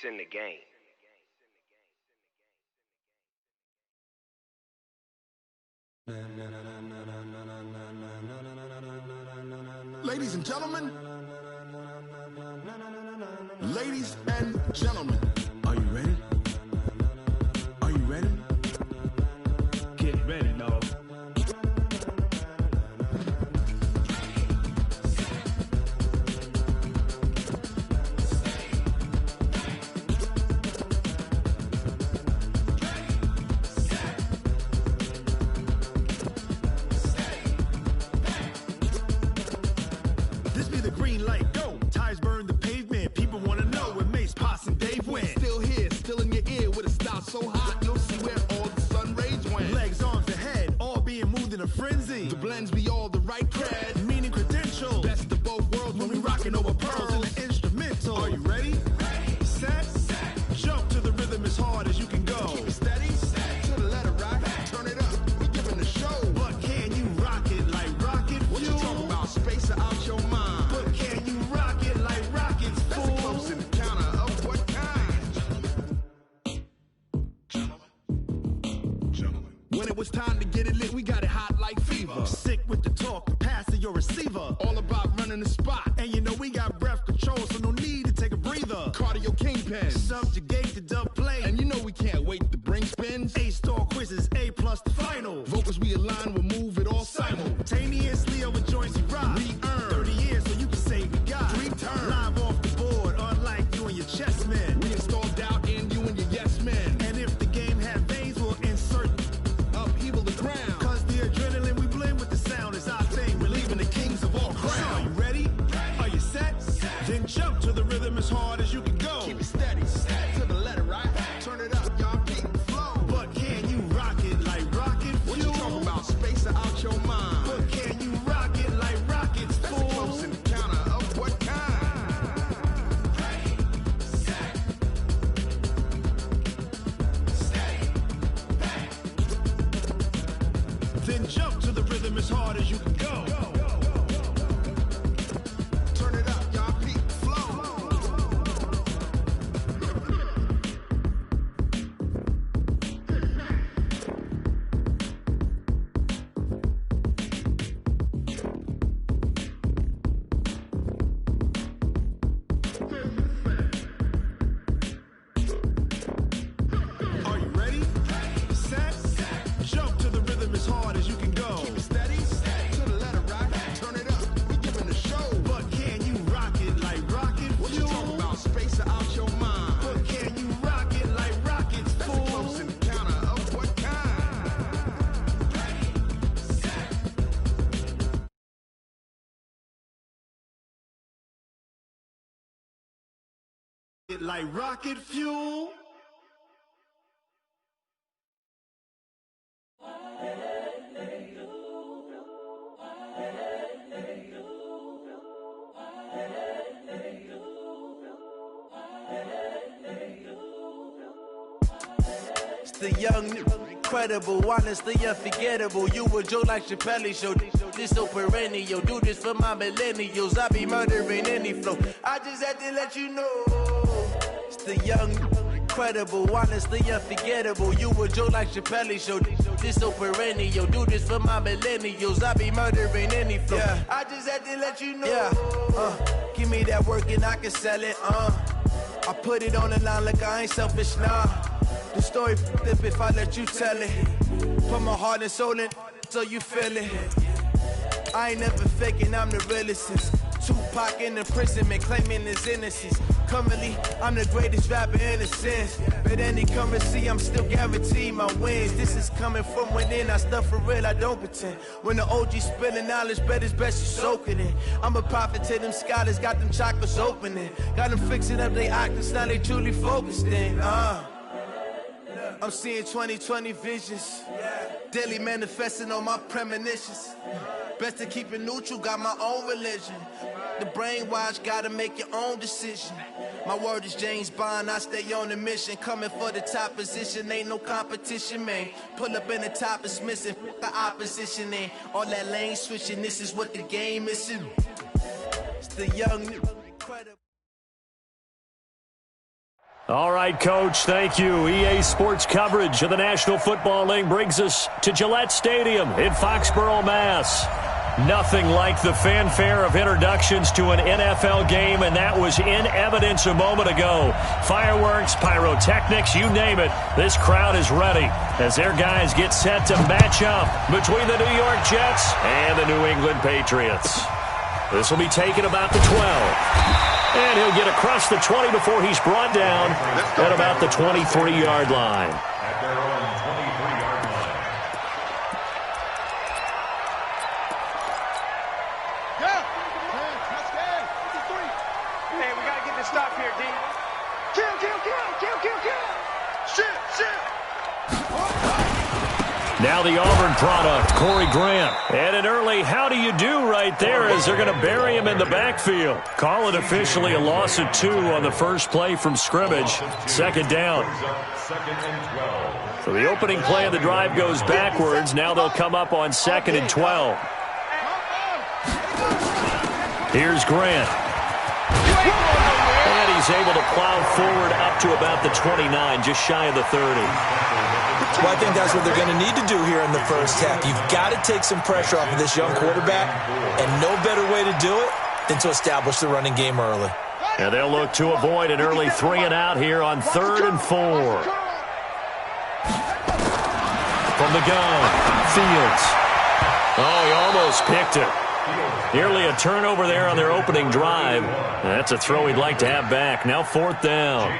in the game. Ladies and gentlemen, ladies and gentlemen, are you ready? Are you ready? Get ready, no. This be the green light, go. Tires burn the pavement. People want to know where Mace, Pops, and Dave went. Still here, still in your ear with a style so hot, you'll see where all the sun rays went. Legs, arms, and head, all being moved in a frenzy. The blends be all the right cred, meaning credentials. Best of both worlds when we rockin' over pearls in the instrumental. Are you ready? Set, jump to the rhythm as hard as you can go. Keep it steady, to the letter rock, turn it up, we giving the show. But can you rock it like rocket fuel? What you talking about, space or out your mind? But can you rock it like rockets, fool? That's a close encounter of what kind? Gentlemen. When it was time to get it lit, we got it hot like fever. Sick with the talk, the pass to your receiver. All about running the spot. And you know we got breath control, so no need to take a breather. Cardio kingpin, subjugate the dub play. And you know we can't wait to bring spins. A-star quizzes, A+ the final. Vocals we align, we'll move it all simultaneously over joints we rock. We earn 30 years, so you can say we got 3 turns. Live off the board, unlike you and your chess men. We install doubt in you and your yes men. And if the game had veins, we'll insert upheaval the ground. Cause the adrenaline we blend with the sound is our thing. We're leaving the kings of all crowns. So are you ready? Are you set? Then jump to the rhythm as hard as you can go. Keep it steady, to the letter right. Turn it up, y'all keep the flow. But can you rock it like rocket fuel? What you talking about, space or out your mind? But can you rock it like rockets, fool? That's a close encounter of what kind? Then jump to the rhythm as hard as you can go. Turn it up, y'all peak the flow. Are you ready? Set, jump to the rhythm as hard as you can go. Keep it steady, to the letter right. Turn it up, we giving the show. But can you rock it like rocket fuel? What you talking about, space or out your mind? But can you rock it like rockets, fool? That's a close encounter of what kind? It like rocket fuel. It's the young, incredible, honestly unforgettable. You a joke like Chappelle show. This so perennial. Do this for my millennials. I be murdering any flow. I just had to let you know. It's the young, incredible, honestly unforgettable. You a joke like Chappelle show. This so perennial. Do this for my millennials. I be murdering any flow. Yeah. I just had to let you know. Yeah. Give me that work and I can sell it. I put it on the line like I ain't selfish, nah. The story flip if I let you tell it. Put my heart and soul in so you feel it. I ain't never faking, I'm the realest since Tupac in imprisonment, claiming his innocence. Currently, I'm the greatest rapper in a sense. But any currency, I'm still guaranteed my wins. This is coming from within, I stuff for real, I don't pretend. When the OG spilling knowledge, bet it's best you soak it in. I'm a prophet to them scholars, got them chakras opening. Got them fixing up they octaves, now they truly focused in. I'm seeing 2020 visions, daily manifesting on my premonitions. Best to keep it neutral, got my own religion. The brainwash, gotta make your own decision. My word is James Bond, I stay on the mission. Coming for the top position, ain't no competition, man. Pull up in the top, it's missing, the opposition ain't. All that lane switching, this is what the game is. It's the young, incredible. All right, Coach, thank you. EA Sports coverage of the National Football League brings us to Gillette Stadium in Foxborough, Mass. Nothing like the fanfare of introductions to an NFL game, and that was in evidence a moment ago. Fireworks, pyrotechnics, you name it. This crowd is ready as their guys get set to match up between the New York Jets and the New England Patriots. This will be taken about the 12. And he'll get across the 20 before he's brought down at about the 23-yard line. At their own 23-yard line. Hey, we got to get this stop here, D. Kill. Shit. Now the Auburn product, Corey Grant. And an early how do you do right there as they're going to bury him in the backfield. Call it officially a loss of 2 on the first play from scrimmage. Second down. So the opening play of the drive goes backwards. Now they'll come up on 2nd and 12. Here's Grant. And he's able to plow forward up to about the 29, just shy of the 30. Well, I think that's what they're going to need to do here in the first half. You've got to take some pressure off of this young quarterback, and no better way to do it than to establish the running game early. And they'll look to avoid an early 3 and out here on 3rd and 4. From the gun, Fields. Oh, he almost picked it. Nearly a turnover there on their opening drive. That's a throw he'd like to have back. Now 4th down.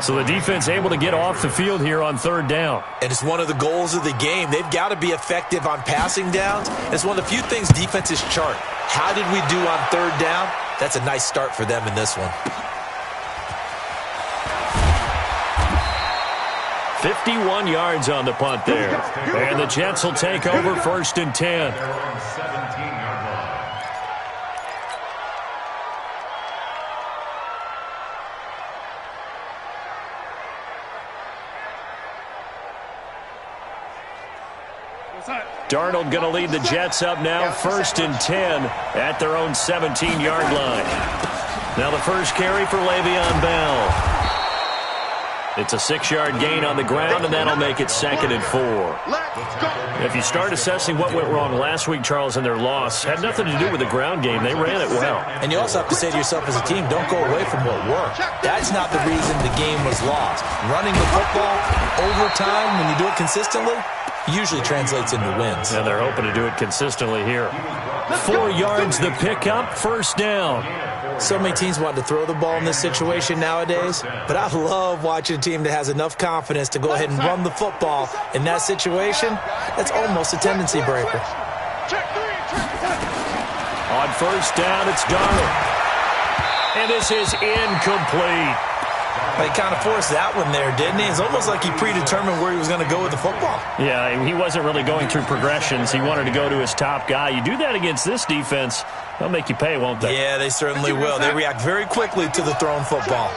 So the defense able to get off the field here on 3rd down. And it's one of the goals of the game. They've got to be effective on passing downs. It's one of the few things defenses chart. How did we do on 3rd down? That's a nice start for them in this one. 51 yards on the punt there. And the Jets will take over 1st and 10. Darnold going to lead the Jets up now, 1st and 10 at their own 17-yard line. Now the first carry for Le'Veon Bell. It's a 6-yard gain on the ground, and that'll make it 2nd and 4. If you start assessing what went wrong last week, Charles, in their loss, had nothing to do with the ground game. They ran it well. And you also have to say to yourself as a team, don't go away from what worked. That's not the reason the game was lost. Running the football over time, when you do it consistently, usually translates into wins. And they're hoping to do it consistently here. 4 yards the pickup, 1st down. So many teams want to throw the ball in this situation nowadays, but I love watching a team that has enough confidence to go ahead and run the football in that situation. That's almost a tendency breaker. On 1st down, it's Darnold. And this is incomplete. He kind of forced that one there, didn't he? It's almost like he predetermined where he was going to go with the football. Yeah, he wasn't really going through progressions. He wanted to go to his top guy. You do that against this defense, they'll make you pay, won't they? Yeah, they certainly will. They react very quickly to the thrown football.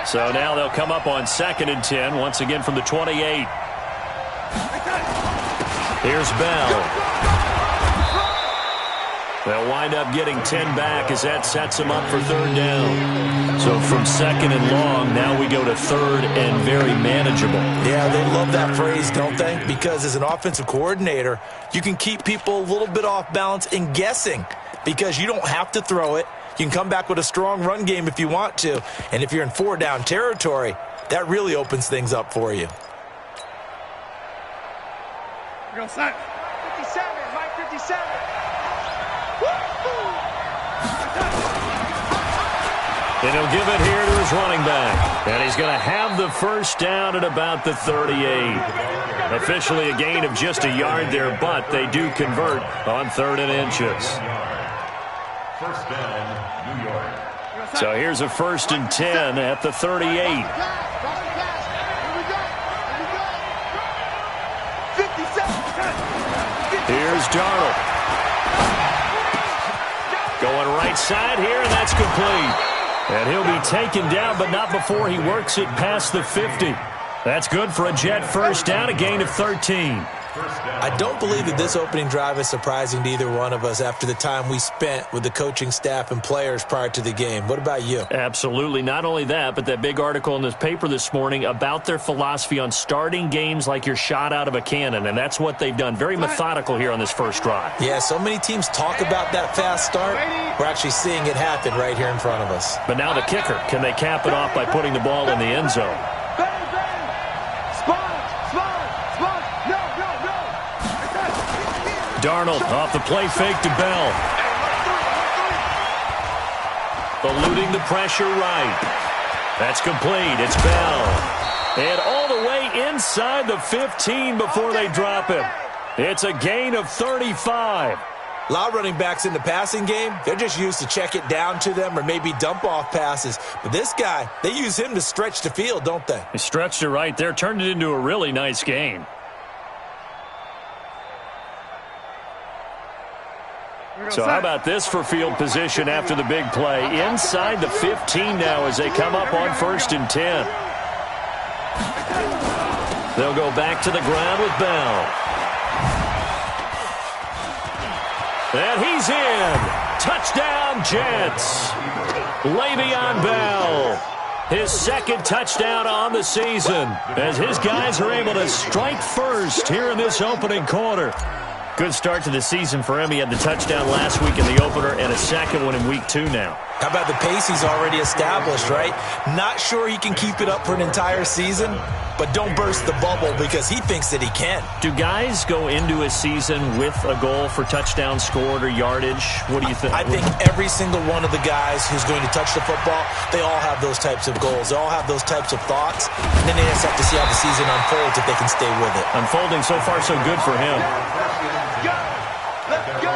So now they'll come up on 2nd and 10, once again from the 28. Here's Bell. They'll wind up getting 10 back as that sets them up for 3rd down. So from 2nd and long, now we go to 3rd and very manageable. Yeah, they love that phrase, don't they? Because as an offensive coordinator, you can keep people a little bit off balance and guessing because you don't have to throw it. You can come back with a strong run game if you want to. And if you're in 4-down territory, that really opens things up for you. Go, son. 57, Mike 57. And he'll give it here to his running back. And he's going to have the 1st down at about the 38. Officially a gain of just a yard there, but they do convert on 3rd and inches. 1st down, New York. So here's a 1st and 10 at the 38. Here's Darnold. Going right side here, and that's complete. And he'll be taken down, but not before he works it past the 50. That's good for a Jet 1st down, a gain of 13. I don't believe that this opening drive is surprising to either one of us after the time we spent with the coaching staff and players prior to the game. What about you? Absolutely. Not only that, but that big article in this paper this morning about their philosophy on starting games like you're shot out of a cannon, and that's what they've done. Very methodical here on this first drive. Yeah, so many teams talk about that fast start. We're actually seeing it happen right here in front of us. But now the kicker. Can they cap it off by putting the ball in the end zone? Darnold off the play fake to Bell. Eluding the pressure right. That's complete. It's Bell. And all the way inside the 15 before they drop him. It's a gain of 35. A lot of running backs in the passing game, they're just used to check it down to them or maybe dump off passes. But this guy, they use him to stretch the field, don't they? He stretched it right there, turned it into a really nice gain. So how about this for field position after the big play? Inside the 15 now as they come up on 1st and 10. They'll go back to the ground with Bell. And he's in. Touchdown, Jets. Le'Veon Bell. His second touchdown on the season as his guys are able to strike first here in this opening quarter. Good start to the season for him. He had the touchdown last week in the opener and a second one in week 2 now. How about the pace he's already established, right? Not sure he can keep it up for an entire season, but don't burst the bubble because he thinks that he can. Do guys go into a season with a goal for touchdown scored or yardage? What do you think? I think every single one of the guys who's going to touch the football, they all have those types of goals. They all have those types of thoughts, and then they just have to see how the season unfolds if they can stay with it. Unfolding so far so good for him. Let's go.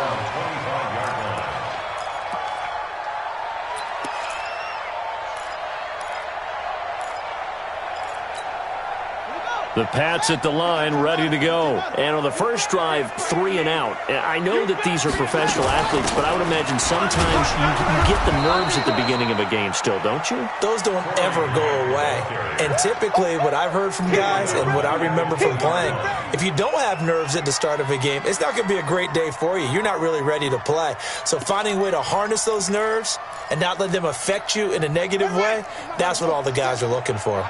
The Pats at the line, ready to go. And on the first drive, 3 and out. I know that these are professional athletes, but I would imagine sometimes you get the nerves at the beginning of a game still, don't you? Those don't ever go away. And typically, what I've heard from guys and what I remember from playing, if you don't have nerves at the start of a game, it's not going to be a great day for you. You're not really ready to play. So finding a way to harness those nerves and not let them affect you in a negative way, that's what all the guys are looking for.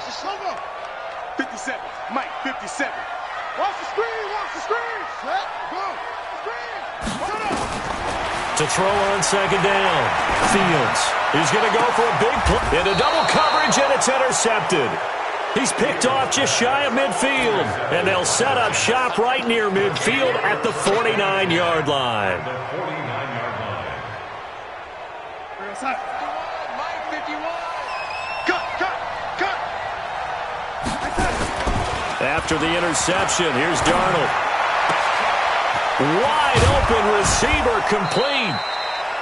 57. Mike, 57. Watch the screen, watch the screen. Set, go. Screen. Shut up. To throw on second down. Fields is going to go for a big play. Into double coverage, and it's intercepted. He's picked off just shy of midfield. And they'll set up shop right near midfield at the 49-yard line. Mike, 51. Cut. After the interception, here's Darnold. Wide open receiver complete.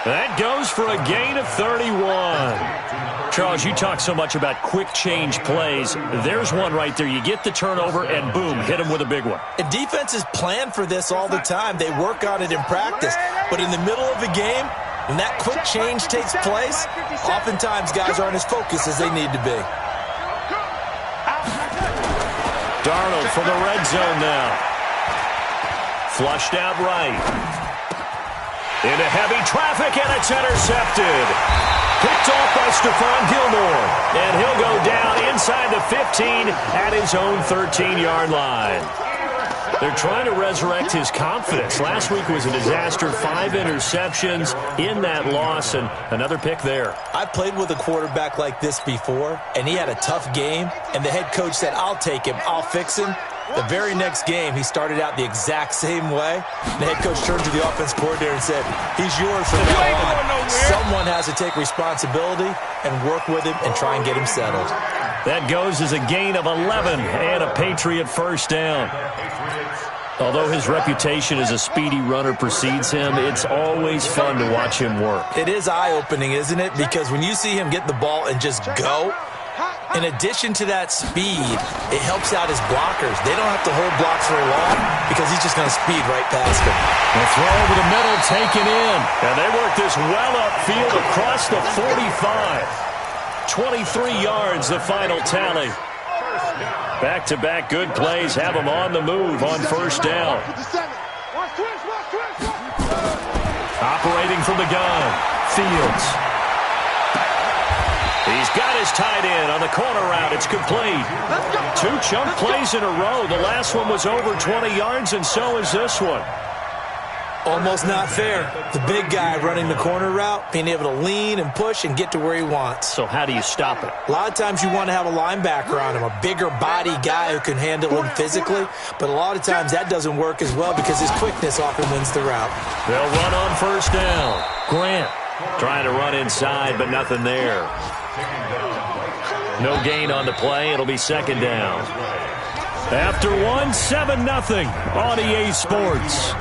That goes for a gain of 31. Charles, you talk so much about quick change plays. There's one right there. You get the turnover and boom, hit him with a big one. And defenses plan for this all the time. They work on it in practice. But in the middle of the game, when that quick change takes place, oftentimes guys aren't as focused as they need to be. Darnold from the red zone now. Flushed out right. Into heavy traffic, and it's intercepted. Picked off by Stephon Gilmore. And he'll go down inside the 15 at his own 13-yard line. They're trying to resurrect his confidence. Last week was a disaster. 5 interceptions in that loss, and another pick there. I played with a quarterback like this before, and he had a tough game, and the head coach said, I'll take him, I'll fix him. The very next game, he started out the exact same way. The head coach turned to the offense coordinator and said, he's yours from now on. Someone has to take responsibility and work with him and try and get him settled. That goes as a gain of 11 and a Patriot first down. Although his reputation as a speedy runner precedes him, it's always fun to watch him work. It is eye-opening, isn't it? Because when you see him get the ball and just go, in addition to that speed, it helps out his blockers. They don't have to hold blocks very long because he's just going to speed right past them. The throw over the middle, taken in. And they work this well upfield across the 45. 23 yards, the final tally. Back-to-back good plays have him on the move on first down. Operating from the gun, Fields. He's got his tight end on the corner route. It's complete. 2 chunk plays in a row. The last one was over 20 yards, and so is this one. Almost not fair. The big guy running the corner route, being able to lean and push and get to where he wants. So how do you stop it? A lot of times you want to have a linebacker on him, a bigger body guy who can handle him physically, but a lot of times that doesn't work as well because his quickness often wins the route. They'll run on first down. Grant trying to run inside, but nothing there. No gain on the play. It'll be second down. After one, 7-0 on EA Sports.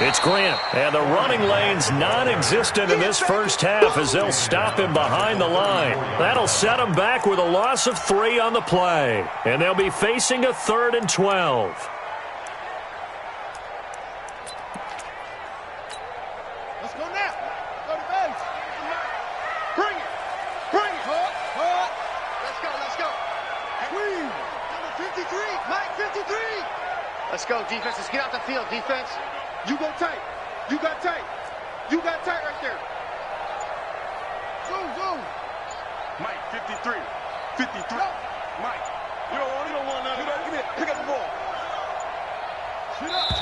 It's Grant, and the running lane's non-existent in this first half as they'll stop him behind the line. That'll set him back with a loss of 3 on the play, and they'll be facing a 3rd and 12. Let's go now. Go to base. Bring it. Bring it. Hard. Let's go. Queen. Number 53. Mike 53. Let's go, defense. Let's get out the field, defense. You go tight. You got tight. You got tight right there. Zoom. Mike, 53. 53. No. Mike, you don't want none of that. Give me it. Pick up the ball. Shoot up.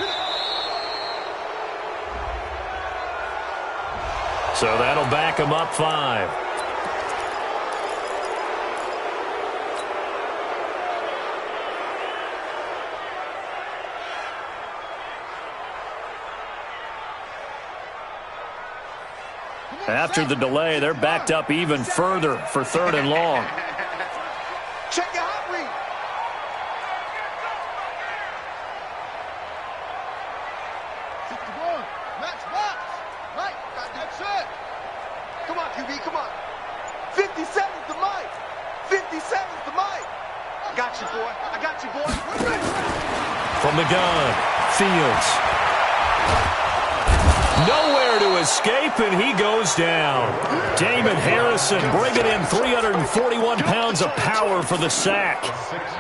So that'll back him up 5. After the delay, they're backed up even further for 3rd and long. Check your hot read. Max box. Mike, got that shit. Come on, QB, come on. 57's the Mike. 57's the Mike. I got you, boy. From the gun, Fields. Nowhere to escape, and he goes down. Damon Harrison bringing in 341 pounds of power for the sack.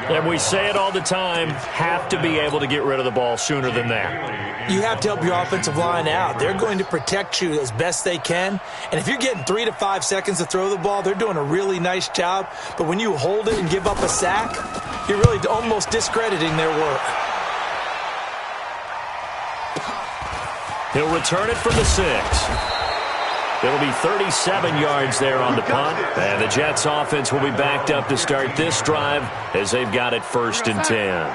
And we say it all the time, have to be able to get rid of the ball sooner than that. You have to help your offensive line out. They're going to protect you as best they can. And if you're getting 3 to 5 seconds to throw the ball, they're doing a really nice job. But when you hold it and give up a sack, you're really almost discrediting their work. He'll return it from the 6. It'll be 37 yards there on the punt. And the Jets offense will be backed up to start this drive as they've got it 1st and 10.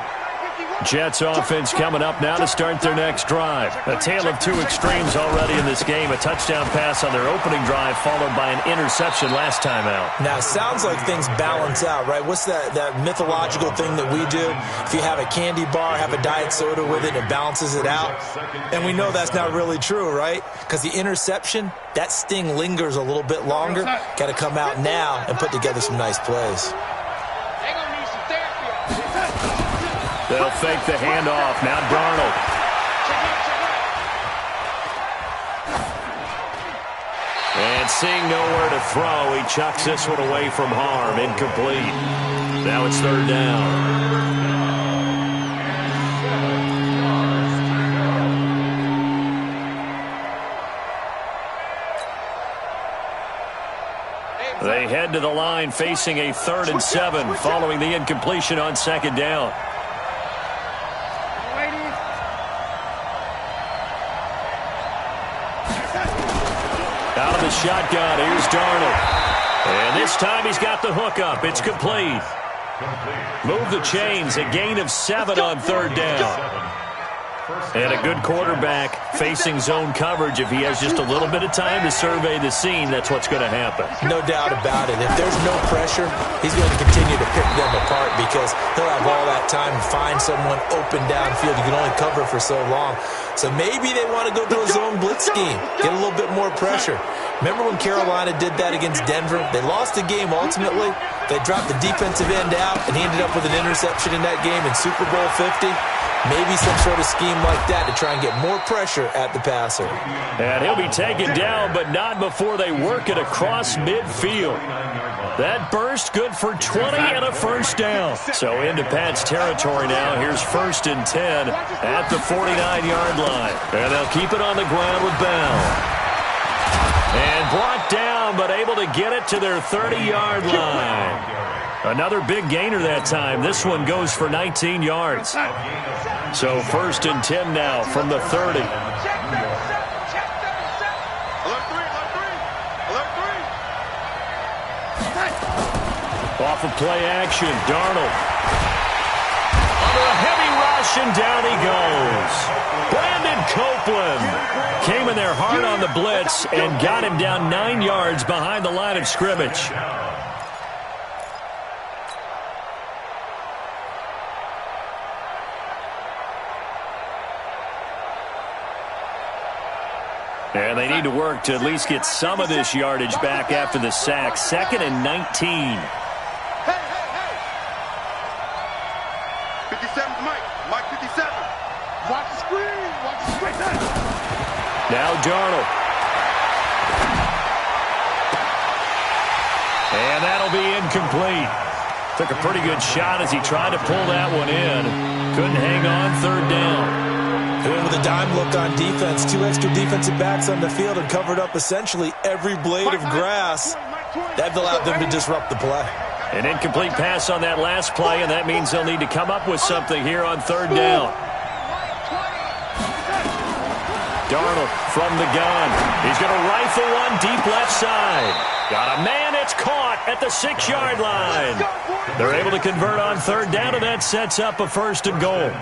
Jets offense coming up now to start their next drive. A tale of 2 extremes already in this game. A touchdown pass on their opening drive followed by an interception last time out. Now, it sounds like things balance out, right? What's that mythological thing that we do? If you have a candy bar, have a diet soda with it, it balances it out. And we know that's not really true, right? Because the interception, that sting lingers a little bit longer. Got to come out now and put together some nice plays. They'll fake the handoff. Now Darnold. And seeing nowhere to throw, he chucks this one away from harm. Incomplete. Now it's 3rd down. They head to the line facing a 3rd and 7 following the incompletion on 2nd down. Out of the shotgun, here's Darnold. And this time he's got the hook up. It's complete. Move the chains, a gain of 7 on 3rd down. And a good quarterback facing zone coverage. If he has just a little bit of time to survey the scene, that's what's going to happen. No doubt about it. If there's no pressure, he's going to continue to pick them apart because he'll have all that time to find someone open downfield. You can only cover for so long. So maybe they want to go to a zone blitz scheme, get a little bit more pressure. Remember when Carolina did that against Denver? They lost the game ultimately. They dropped the defensive end out, and he ended up with an interception in that game in Super Bowl 50. Maybe some sort of scheme like that to try and get more pressure at the passer. And he'll be taken down, but not before they work it across midfield. That burst good for 20 and a first down. So into Pat's territory now. Here's 1st and 10 at the 49-yard line. And they'll keep it on the ground with Bell. And brought down, but able to get it to their 30-yard line. Another big gainer that time. This one goes for 19 yards. So 1st and 10 now from the 30. Off of play action, Darnold. Under a heavy rush, and down he goes. Brandon Copeland came in there hard on the blitz and got him down 9 yards behind the line of scrimmage. And they need to work to at least get some of this yardage back after the sack. 2nd and 19. 57's Mike. Mike 57. Watch the screen. Watch the screen. Now Darnold. And that'll be incomplete. Took a pretty good shot as he tried to pull that one in. Couldn't hang on 3rd down. Going with a dime look on defense. 2 extra defensive backs on the field and covered up essentially every blade of grass. That allowed them to disrupt the play. An incomplete pass on that last play, and that means they'll need to come up with something here on 3rd down. Darnold from the gun. He's going to rifle one deep left side. Got a man. It's caught at the 6-yard line. They're able to convert on 3rd down, and that sets up a 1st and goal.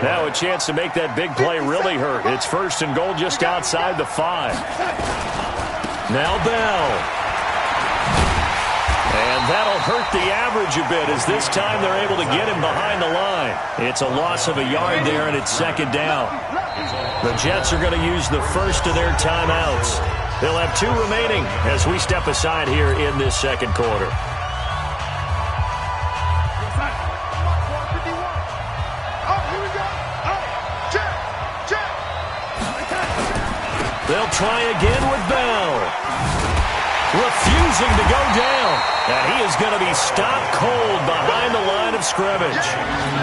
Now a chance to make that big play really hurt. It's 1st and goal just outside the 5. Now Bell. And that'll hurt the average a bit as this time they're able to get him behind the line. It's a loss of a yard there, and it's 2nd down. The Jets are going to use the first of their timeouts. They'll have 2 remaining as we step aside here in this 2nd quarter. They'll try again with Bell. Refusing to go down. And he is going to be stopped cold behind the line of scrimmage.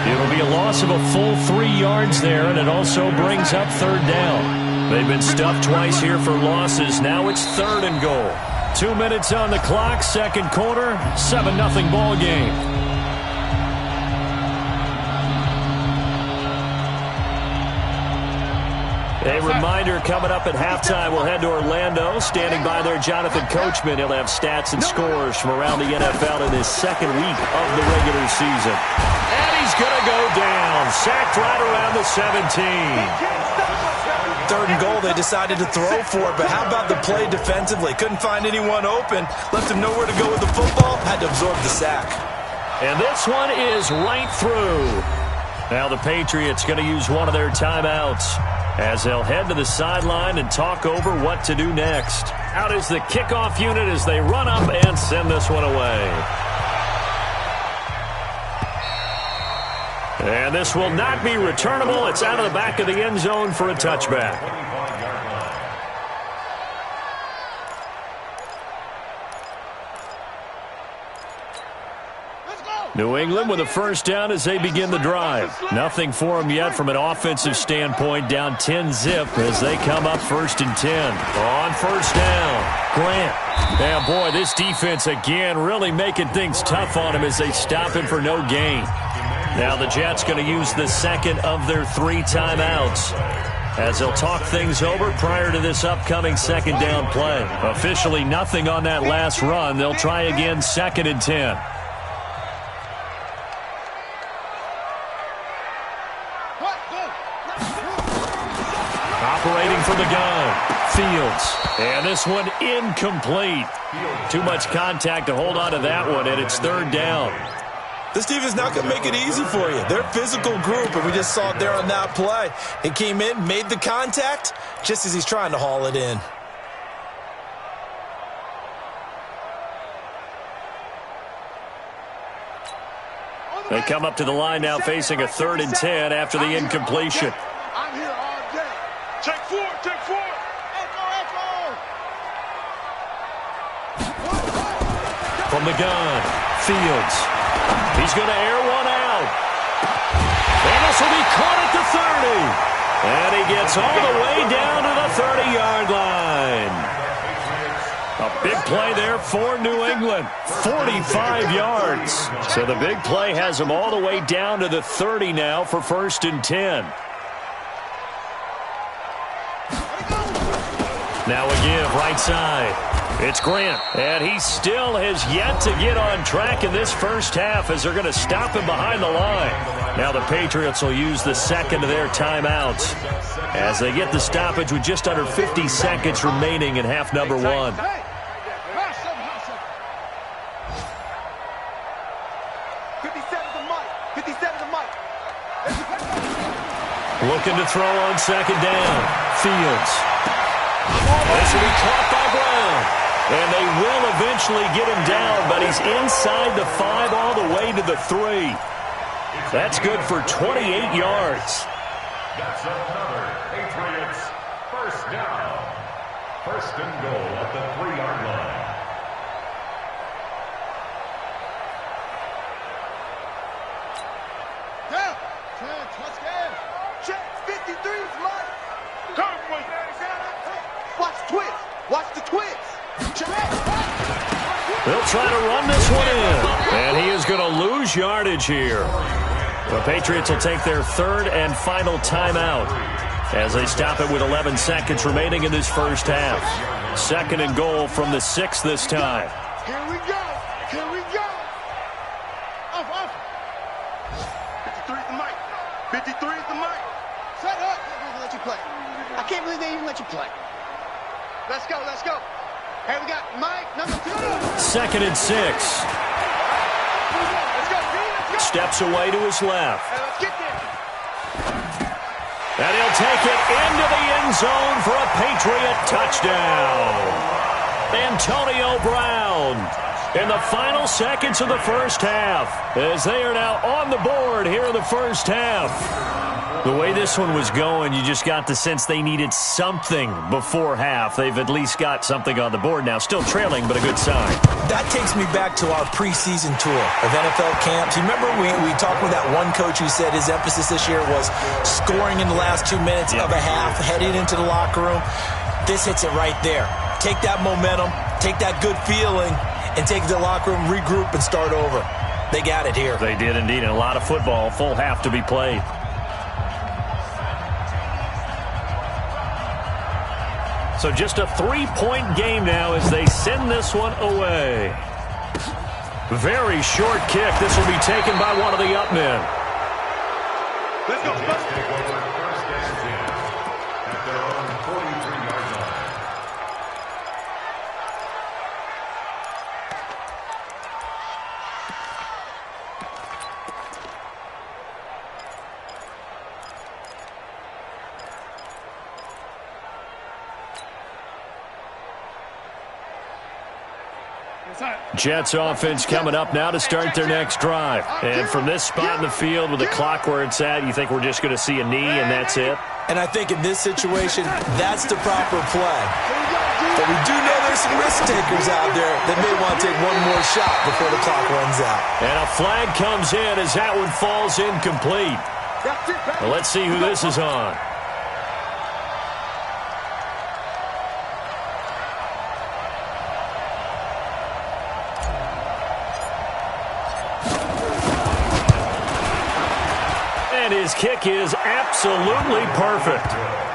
It'll be a loss of a full 3 yards there, and it also brings up 3rd down. They've been stuffed twice here for losses. Now it's 3rd and goal. 2 minutes on the clock, 2nd quarter, 7-0 ball game. A reminder, coming up at halftime, we'll head to Orlando. Standing by there, Jonathan Coachman. He'll have stats and scores from around the NFL in this 2nd week of the regular season. And he's going to go down. Sacked right around the 17. 3rd and goal, they decided to throw for it, but how about the play defensively? Couldn't find anyone open. Left him nowhere to go with the football. Had to absorb the sack. And this one is right through. Now the Patriots going to use one of their timeouts as they'll head to the sideline and talk over what to do next. Out is the kickoff unit as they run up and send this one away. And this will not be returnable. It's out of the back of the end zone for a touchback. New England with a 1st down as they begin the drive. Nothing for them yet from an offensive standpoint. Down 10-zip as they come up 1st and 10. On 1st down, Grant. Yeah, boy, this defense again really making things tough on him as they stop him for no gain. Now the Jets going to use the 2nd of their 3 timeouts as they'll talk things over prior to this upcoming 2nd down play. Officially nothing on that last run. They'll try again 2nd and 10. from the gun. Fields. And this one incomplete. Too much contact to hold on to that one, and it's third down. This defense not going to make it easy for you. They're a physical group, and we just saw it there on that play. He came in, made the contact, just as he's trying to haul it in. They come up to the line now facing a 3rd and 10 after the incompletion. I'm here all day. Check four, check four. From the gun, Fields. He's going to air one out. And this will be caught at the 30. And he gets all the way down to the 30-yard line. A big play there for New England. 45 yards. So the big play has him all the way down to the 30 now for 1st and 10. Now a give right side. It's Grant, and he still has yet to get on track in this first half as they're going to stop him behind the line. Now the Patriots will use the second of their timeouts as they get the stoppage with just under 50 seconds remaining in half number 1. Looking to throw on second down. Fields. This will be caught by Brown. And they will eventually get him down, but he's inside the 5 all the way to the 3. That's good for 28 yards. That's another Patriots first down. 1st and goal at the 3-yard line. Down. Touchdown. Check 53's Mike. Come with it. Watch the twist. Watch the twist. They'll try to run this one in. And he is going to lose yardage here. The Patriots will take their 3rd and final timeout as they stop it with 11 seconds remaining in this first half. 2nd and goal from the 6 this time. Here we go. Here we go. Off. 53 is the mic. 53 is the mic. Shut up. They let you play. I can't believe they even let you play. Let's go. Hey, we got Mike, number 2. 2nd and 6. Let's go. Steps away to his left. Hey, let's get there. And he'll take it into the end zone for a Patriot touchdown. Antonio Brown in the final seconds of the first half as they are now on the board here in the first half. The way this one was going, you just got the sense they needed something before half. They've at least got something on the board now. Still trailing, but a good sign. That takes me back to our preseason tour of NFL camps. You remember we talked with that one coach who said his emphasis this year was scoring in the last 2 minutes of a half, heading into the locker room. This hits it right there. Take that momentum, take that good feeling, and take the locker room, regroup, and start over. They got it here. They did indeed, and a lot of football, full half to be played. So just a 3-point game now as they send this one away. Very short kick. This will be taken by one of the up men. Let's go. Take over 1st and 10 at their own 43-yard line. Jets offense coming up now to start their next drive. And from this spot in the field with the clock where it's at, you think we're just going to see a knee and that's it? And I think in this situation, that's the proper play. But we do know there's some risk takers out there that may want to take one more shot before the clock runs out. And a flag comes in as that one falls incomplete. Well, let's see who this is on. And his kick is absolutely perfect.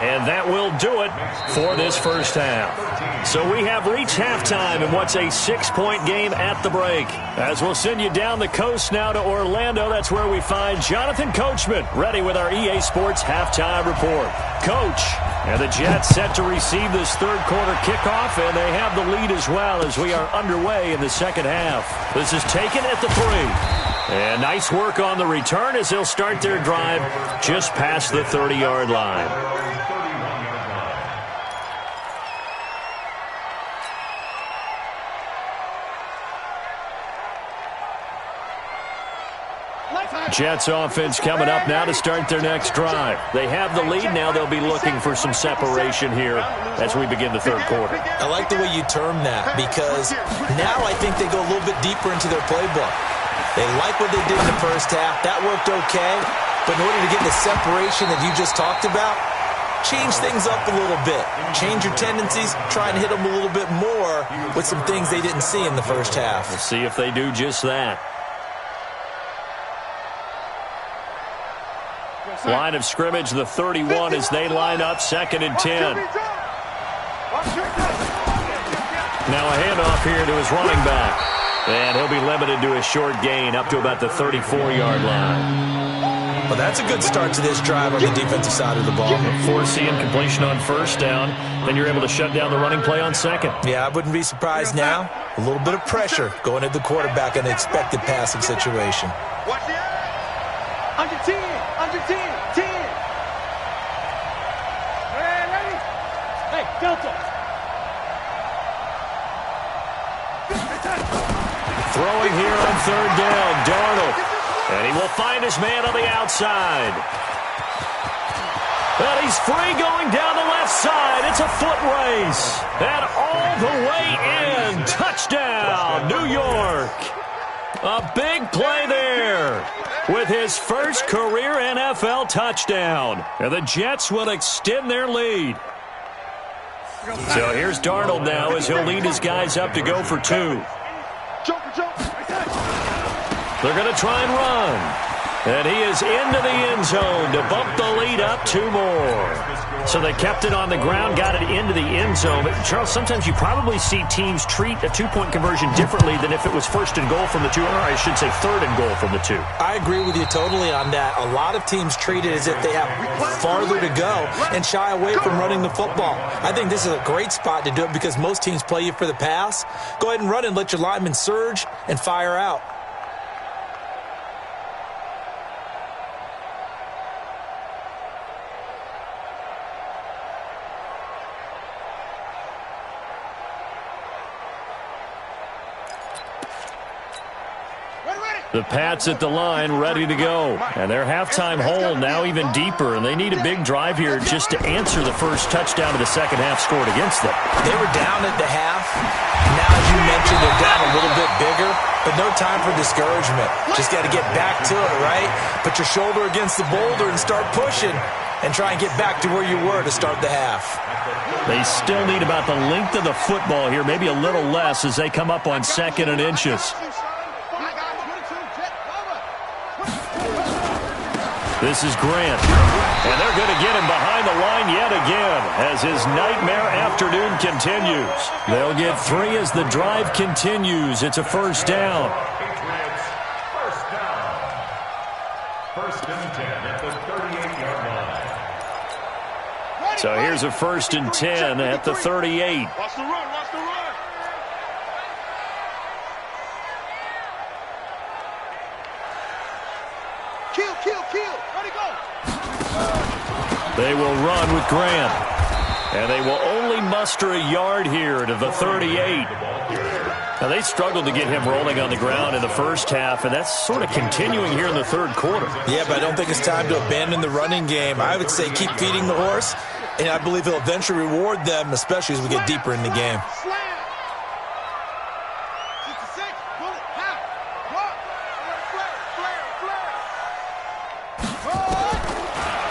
And that will do it for this first half. So we have reached halftime in what's a 6-point game at the break. As we'll send you down the coast now to Orlando, that's where we find Jonathan Coachman ready with our EA Sports halftime report. Coach, and the Jets set to receive this third quarter kickoff, and they have the lead as well as we are underway in the second half. This is taken at the 3. And nice work on the return as they'll start their drive just past the 30-yard line. Jets offense coming up now to start their next drive. They have the lead. Now they'll be looking for some separation here as we begin the third quarter. I like the way you term that because now I think they go a little bit deeper into their playbook. They like what they did in the first half. That worked okay. But in order to get the separation that you just talked about, change things up a little bit. Change your tendencies. Try and hit them a little bit more with some things they didn't see in the first half. We'll see if they do just that. Line of scrimmage, the 31 as they line up, 2nd and 10. Now a handoff here to his running back. And he'll be limited to a short gain up to about the 34-yard line. Well, that's a good start to this drive on the defensive side of the ball. Forcing completion on first down. Then you're able to shut down the running play on second. Yeah, I wouldn't be surprised now. A little bit of pressure going at the quarterback in an expected passing situation. Under 10, under 10, 10. Ready? Hey, Delta. Throwing here on third down, Darnold. And he will find his man on the outside. And he's free going down the left side. It's a foot race. And all the way in. Touchdown, New York. A big play there with his first career NFL touchdown. And the Jets will extend their lead. So here's Darnold now as he'll lead his guys up to go for 2. They're going to try and run. And he is into the end zone to bump the lead up 2 more. So they kept it on the ground, got it into the end zone. But Charles, sometimes you probably see teams treat a 2-point conversion differently than if it was 1st and goal from the 2, or I should say 3rd and goal from the 2. I agree with you totally on that. A lot of teams treat it as if they have farther to go and shy away from running the football. I think this is a great spot to do it because most teams play you for the pass. Go ahead and run and let your linemen surge and fire out. The Pats at the line, ready to go. And their halftime hole now even deeper, and they need a big drive here just to answer the first touchdown of the second half scored against them. They were down at the half. Now, as you mentioned, they're down a little bit bigger, but no time for discouragement. Just got to get back to it, right? Put your shoulder against the boulder and start pushing and try and get back to where you were to start the half. They still need about the length of the football here, maybe a little less as they come up on 2nd and inches. This is Grant, and they're going to get him behind the line yet again as his nightmare afternoon continues. They'll get 3 as the drive continues. It's a first down. First down. 1st and 10 at the 38-yard line. So here's a 1st and 10 at the 38. Watch the run, watch the run. Kill, kill, kill. Where'd he go? They will run with Grant. And they will only muster a yard here to the 38. Now, they struggled to get him rolling on the ground in the first half, and that's sort of continuing here in the third quarter. Yeah, but I don't think it's time to abandon the running game. I would say keep feeding the horse, and I believe he'll eventually reward them, especially as we get deeper in the game.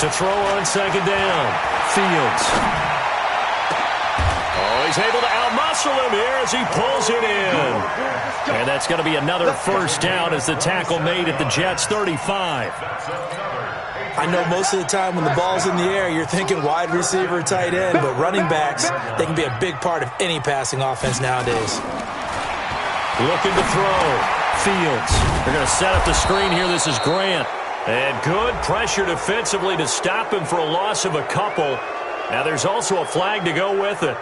To throw on 2nd down, Fields. Oh, he's able to outmuscle him here as he pulls it in. And that's going to be another first down as the tackle made at the Jets' 35. That's another I know most of the time when the ball's in the air, you're thinking wide receiver, tight end, but running backs, they can be a big part of any passing offense nowadays. Looking to throw. Fields. They're going to set up the screen here. This is Grant. And good pressure defensively to stop him for a loss of a couple. Now there's also a flag to go with it.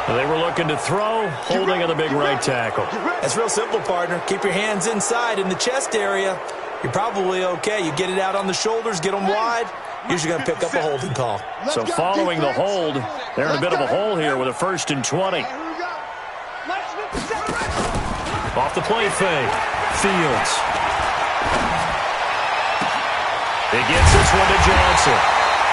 They were looking to throw, holding of the big right tackle. That's real simple, partner. Keep your hands inside in the chest area. You're probably okay. You get it out on the shoulders, get them wide. Usually going to pick up a holding call. So following the hold, they're in a bit of a hole here with a 1st and 20. Off the play fake. Fields. He gets this one to Johnson.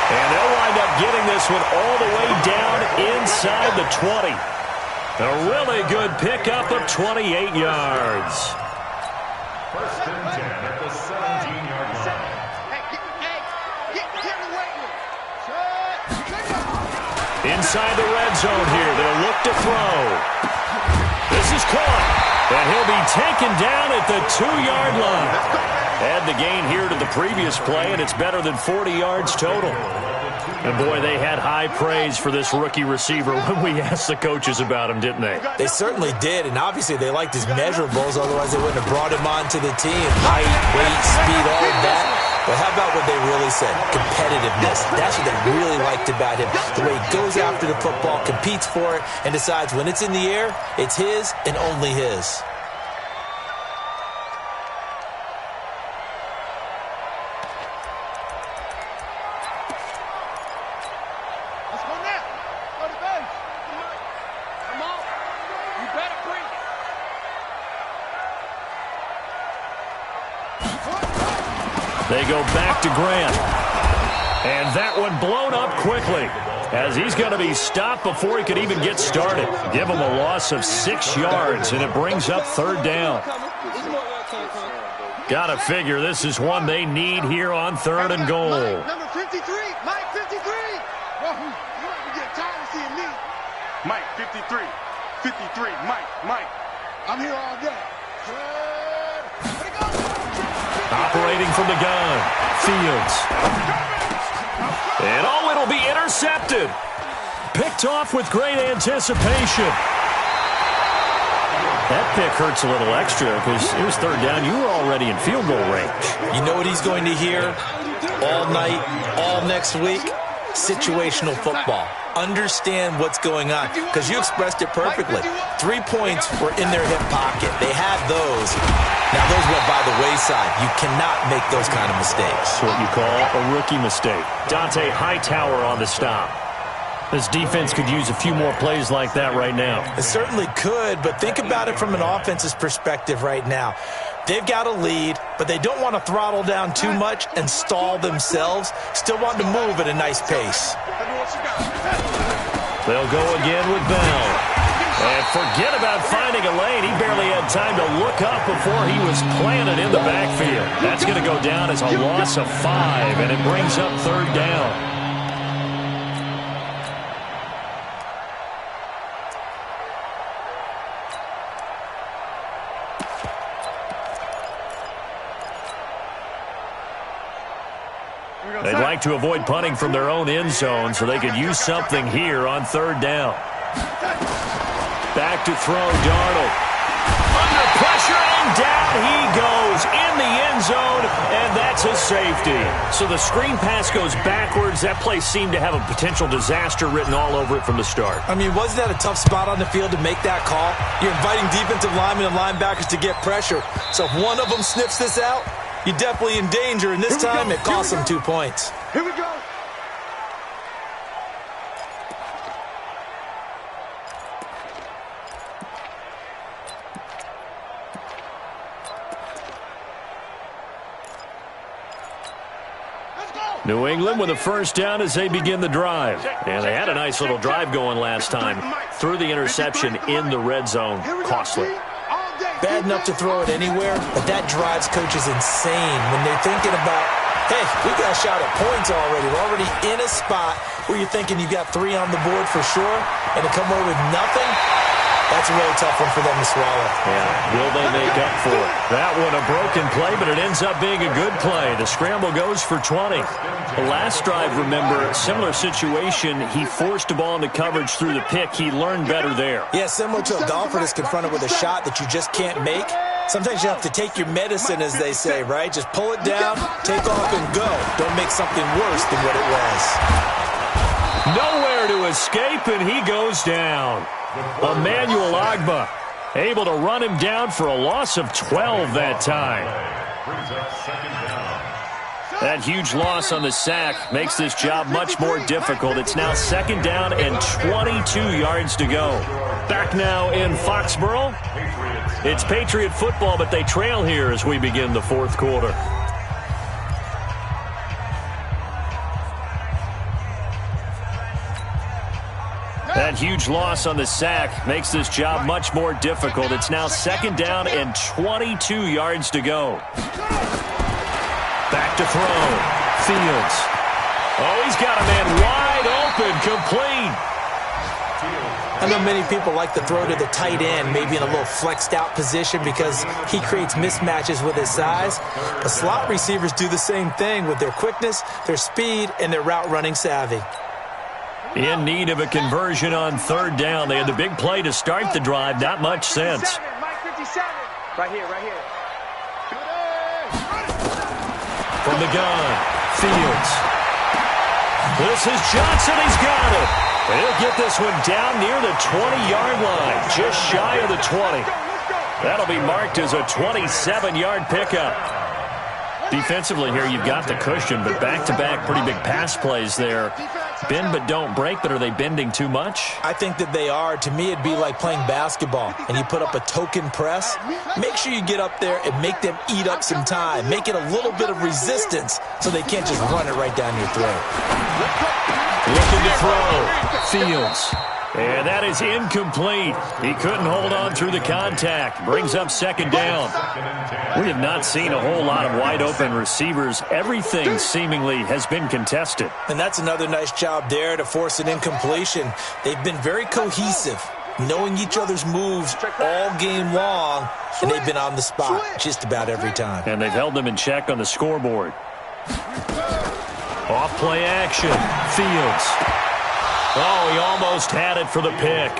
And they'll wind up getting this one all the way down inside the 20. A really good pickup of 28 yards. 1st and 10 at the 17-yard line. Inside the red zone here. They'll look to throw. This is caught. And he'll be taken down at the 2-yard line. Add the gain here to the previous play, and it's better than 40 yards total. And, boy, they had high praise for this rookie receiver when we asked the coaches about him, didn't they? They certainly did, and obviously they liked his measurables. Otherwise, they wouldn't have brought him onto the team. Height, weight, speed, all of that. But how about what they really said? Competitiveness. That's what they really liked about him. The way he goes after the football, competes for it, and decides when it's in the air, it's his and only his. They go back to Grant. And that one blown up quickly as he's going to be stopped before he could even get started. Give him a loss of 6 yards, and it brings up 3rd down. Got to figure this is one they need here on 3rd and goal. Number 53, Mike 53. Well, you might be getting tired of seeing me. Mike, 53. 53, Mike. I'm here all day. Operating from the gun. Fields. And it'll be intercepted. Picked off with great anticipation. That pick hurts a little extra because it was 3rd down. You were already in field goal range. You know what he's going to hear all night, all next week? Situational football. Understand what's going on, because you expressed it perfectly. 3 points were in their hip pocket. They had those. Now those went by the wayside. You cannot make those kind of mistakes. What you call a rookie mistake. Dante Hightower on the stop. This defense could use a few more plays like that right now. It certainly could, but think about it from an offense's perspective right now. They've got a lead, but they don't want to throttle down too much and stall themselves. Still want to move at a nice pace. They'll go again with Bell. And forget about finding a lane. He barely had time to look up before he was planted in the backfield. That's going to go down as a loss of 5, and it brings up 3rd down. They'd like to avoid punting from their own end zone so they could use something here on 3rd down. Back to throw, Darnold. Under pressure, and down he goes in the end zone, and that's a safety. So the screen pass goes backwards. That play seemed to have a potential disaster written all over it from the start. I mean, wasn't that a tough spot on the field to make that call? You're inviting defensive linemen and linebackers to get pressure. So if one of them sniffs this out, you're definitely in danger, and this time it costs them 2 points. Here we go. New England with a 1st down as they begin the drive. And they had a nice little drive going last time. Threw the interception in the red zone. Costly. Bad enough to throw it anywhere, but that drives coaches insane when they're thinking about, hey, we got a shot at points already. We're already in a spot where you're thinking you got 3 on the board for sure, and to come away with nothing, That's a really tough one for them to swallow. Yeah, will they make up for it? That one a broken play, but it ends up being a good play. The scramble goes for 20. The last drive, remember, similar situation. He forced a ball into coverage through the pick. He learned better there. Yeah, similar to a golfer that's confronted with a shot that you just can't make. Sometimes you have to take your medicine, as they say, right? Just pull it down, take off, and go. Don't make something worse than what it was. Nowhere to escape, and he goes down. Emmanuel Agba able to run him down for a loss of 12 that time. That huge loss on the sack makes this job much more difficult. It's now 2nd down and 22 yards to go. Back now in Foxborough. It's Patriot football, but they trail here as we begin the 4th quarter. That huge loss on the sack makes this job much more difficult. It's now 2nd down and 22 yards to go. Back to throw. Fields. Oh, he's got a man wide open, complete. I know many people like to throw to the tight end, maybe in a little flexed out position because he creates mismatches with his size. But slot receivers do the same thing with their quickness, their speed, and their route running savvy. In need of a conversion on 3rd down. They had the big play to start the drive. Not much sense. Mike 57. Right here. From the gun, Fields. This is Johnson. He's got it. He'll get this one down near the 20-yard line, just shy of the 20. That'll be marked as a 27-yard pickup. Defensively here, you've got the cushion, but back-to-back pretty big pass plays there. Bend but don't break, but are they bending too much? I think that they are. To me, it'd be like playing basketball, and you put up a token press. Make sure you get up there and make them eat up some time. Make it a little bit of resistance so they can't just run it right down your throat. Looking to throw. Fields. And that is incomplete. He couldn't hold on through the contact. Brings up 2nd down. We have not seen a whole lot of wide-open receivers. Everything seemingly has been contested. And that's another nice job there to force an incompletion. They've been very cohesive, knowing each other's moves all game long, and they've been on the spot just about every time. And they've held them in check on the scoreboard. Off play action. Fields. Oh, he almost had it for the pick.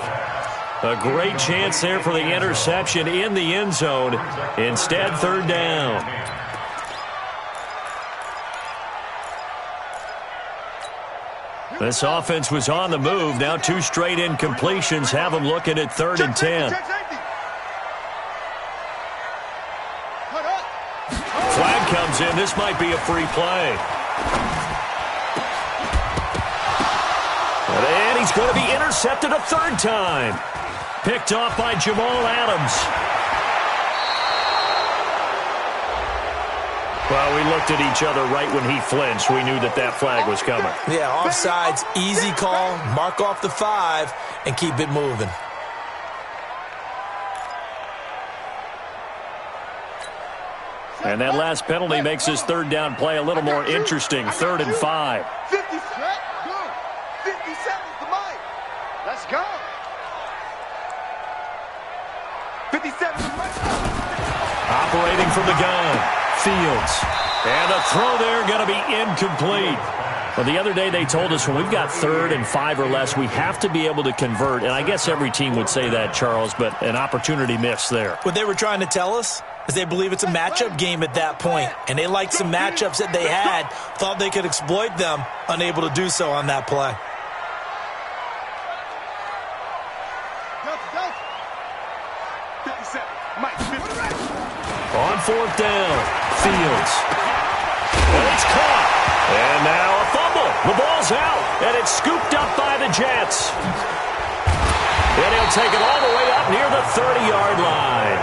A great chance there for the interception in the end zone. Instead, 3rd down. This offense was on the move. Now 2 straight incompletions have them looking at 3rd and 10. Flag comes in. This might be a free play. And he's going to be intercepted a 3rd time. Picked off by Jamal Adams. Well, we looked at each other right when he flinched. We knew that that flag was coming. Yeah, offsides, easy call. Mark off the 5 and keep it moving. And that last penalty makes his 3rd down play a little more interesting. 3rd and 5. 57's the mic. Let's go. 57's the mic. Operating from the gun. Fields. And the throw there going to be incomplete. Well, the other day they told us when we've got 3rd and 5 or less, we have to be able to convert. And I guess every team would say that, Charles, but an opportunity missed there. What they were trying to tell us is they believe it's a matchup game at that point. And they liked some matchups that they had, thought they could exploit them, unable to do so on that play. On 4th down, Fields. And it's caught. And now a fumble. The ball's out, and it's scooped up by the Jets. And he'll take it all the way up near the 30-yard line.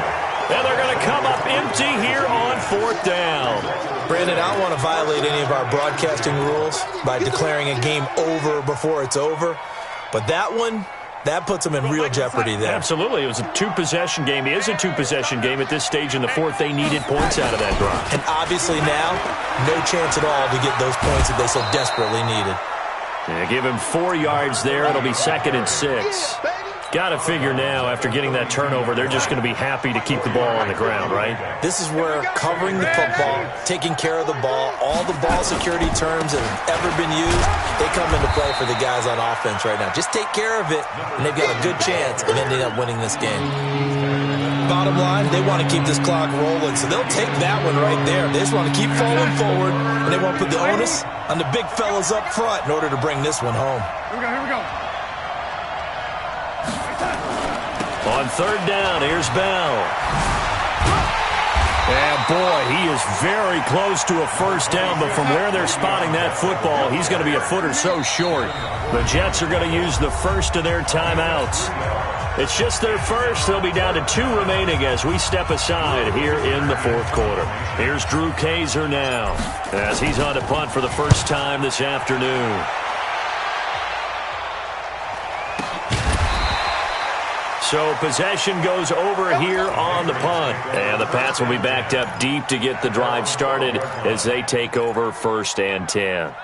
And they're going to come up empty here on 4th down. Brandon, I don't want to violate any of our broadcasting rules by declaring a game over before it's over. But that one, that puts them in real jeopardy there. Absolutely. It was a 2-possession game. It is a 2-possession game at this stage in the 4th. They needed points out of that drive. And obviously now, no chance at all to get those points that they so desperately needed. Yeah, give him 4 yards there. It'll be 2nd and 6. Got to figure now, after getting that turnover, they're just going to be happy to keep the ball on the ground, right? This is where covering the football, taking care of the ball, all the ball security terms that have ever been used, they come into play for the guys on offense right now. Just take care of it, and they've got a good chance of ending up winning this game. Bottom line, they want to keep this clock rolling, so they'll take that one right there. They just want to keep falling forward, and they want to put the onus on the big fellas up front in order to bring this one home. Here we go. On third down, here's Bell. And boy, he is very close to a first down, but from where they're spotting that football, he's going to be a foot or so short. The Jets are going to use the first of their timeouts. It's just their first. They'll be down to 2 remaining as we step aside here in the fourth quarter. Here's Drew Kaiser now as he's on to punt for the first time this afternoon. So possession goes over here on the punt. And the Pats will be backed up deep to get the drive started as they take over 1st and 10.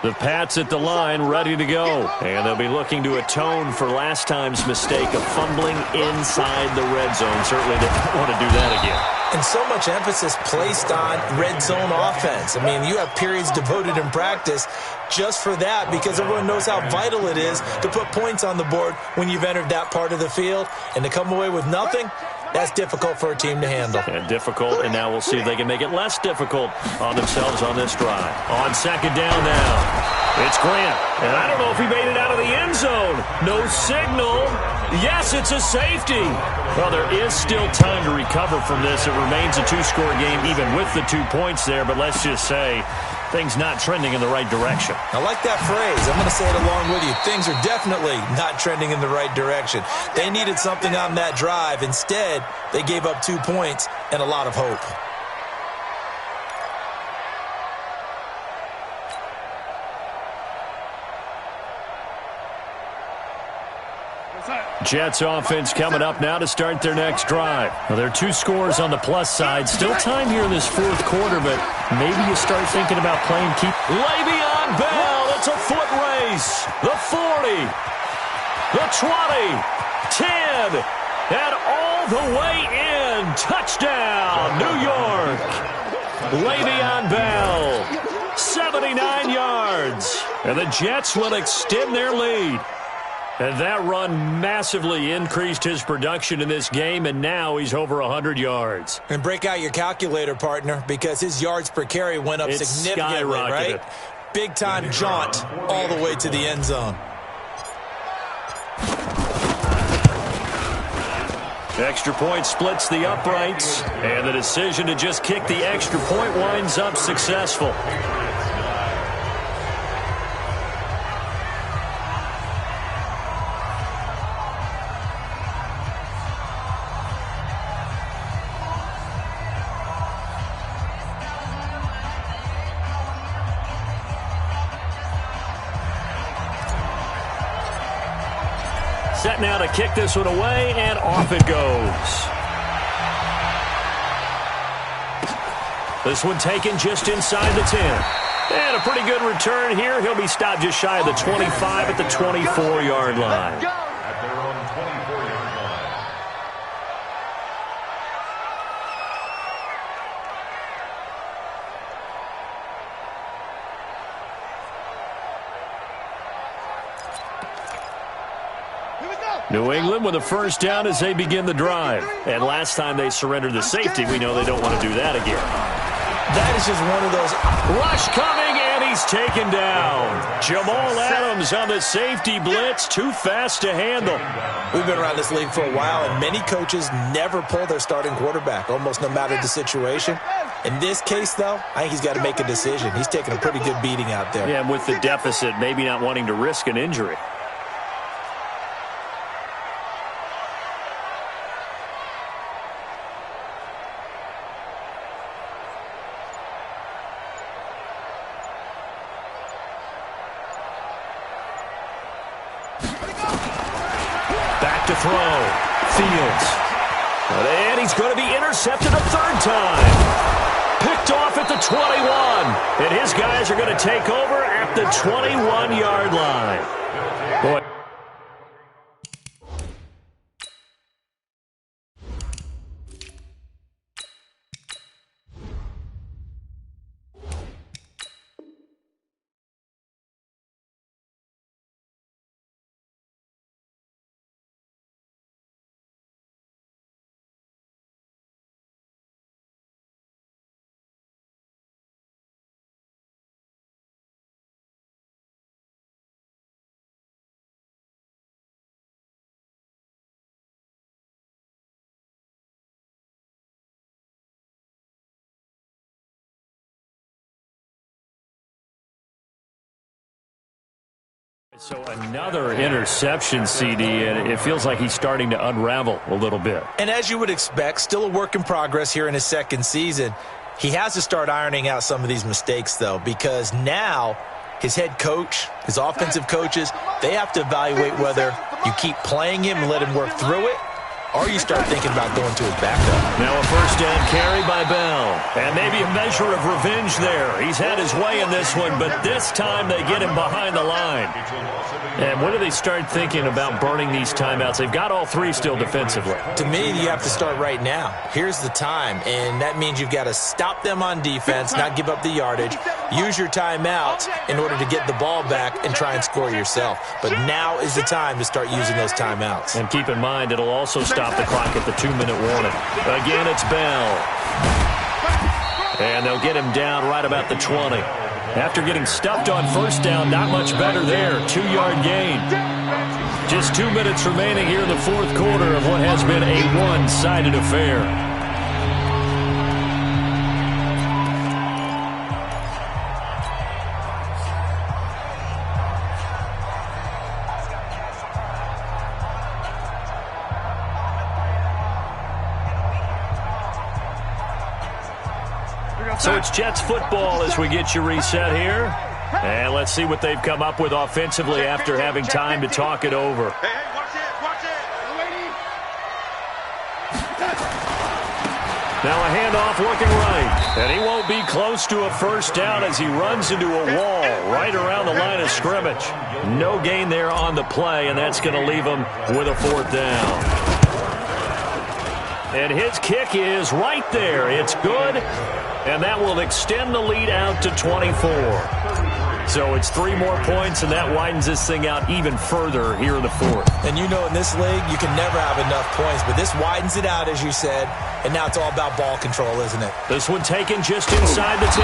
The Pats at the line ready to go. And they'll be looking to atone for last time's mistake of fumbling inside the red zone. Certainly they don't want to do that again. And so much emphasis placed on red zone offense. I mean, you have periods devoted in practice just for that because everyone knows how vital it is to put points on the board when you've entered that part of the field. And to come away with nothing, that's difficult for a team to handle. And difficult, and now we'll see if they can make it less difficult on themselves on this drive. On second down now, it's Grant. And I don't know if he made it out of the end zone. No signal. Yes, it's a safety. Well, there is still time to recover from this. It remains a 2-score game even with the 2 points there, but let's just say things not trending in the right direction. I like that phrase. I'm going to say it along with you. Things are definitely not trending in the right direction. They needed something on that drive. Instead, they gave up 2 points and a lot of hope. Jets offense coming up now to start their next drive. Well, there are 2 scores on the plus side. Still time here in this fourth quarter, but maybe you start thinking about playing keep. Le'Veon Bell, it's a foot race. The 40, the 20, 10, and all the way in. Touchdown, New York. Le'Veon Bell, 79 yards. And the Jets will extend their lead. And that run massively increased his production in this game, and now he's over 100 yards. And break out your calculator, partner, because his yards per carry went up significantly, right? Big-time jaunt all the way to the end zone. Extra point splits the uprights, and the decision to just kick the extra point winds up successful. Set now to kick this one away, and off it goes. This one taken just inside the 10. And a pretty good return here. He'll be stopped just shy of the 25 at the 24-yard line. At their own 24-yard line. New England with a first down as they begin the drive. And last time they surrendered the safety, we know they don't want to do that again. That is just one of those. Rush coming, and he's taken down. Jamal Adams on the safety blitz. Too fast to handle. We've been around this league for a while, and many coaches never pull their starting quarterback, almost no matter the situation. In this case, though, I think he's got to make a decision. He's taking a pretty good beating out there. Yeah, and with the deficit, maybe not wanting to risk an injury. To throw. Fields. And he's going to be intercepted a third time. Picked off at the 21. And his guys are going to take over at the 21-yard line. So another interception, CD, and it feels like he's starting to unravel a little bit. And as you would expect, still a work in progress here in his second season. He has to start ironing out some of these mistakes, though, because now his head coach, his offensive coaches, they have to evaluate whether you keep playing him and let him work through it, or you start thinking about going to his backup. Now a first down carry by Bell. And maybe a measure of revenge there. He's had his way in this one, but this time they get him behind the line. And when do they start thinking about burning these timeouts? They've got all three still defensively. To me, you have to start right now. Here's the time, and that means you've got to stop them on defense, not give up the yardage, use your timeouts in order to get the ball back and try and score yourself. But now is the time to start using those timeouts. And keep in mind, it'll also stop the clock at the 2-minute warning. Again, it's Bell. And they'll get him down right about the 20. After getting stuffed on first down, not much better there. 2-yard gain. Just 2 minutes remaining here in the fourth quarter of what has been a one-sided affair. So it's Jets football as we get you reset here. And let's see what they've come up with offensively after having time to talk it over. Hey, watch it. Now a handoff looking right. And he won't be close to a first down as he runs into a wall right around the line of scrimmage. No gain there on the play, and that's going to leave him with a fourth down. And his kick is right there. It's good. And that will extend the lead out to 24. So it's 3 more points, and that widens this thing out even further here in the fourth. And you know in this league, you can never have enough points, but this widens it out, as you said, and now it's all about ball control, isn't it? This one taken just inside the 10.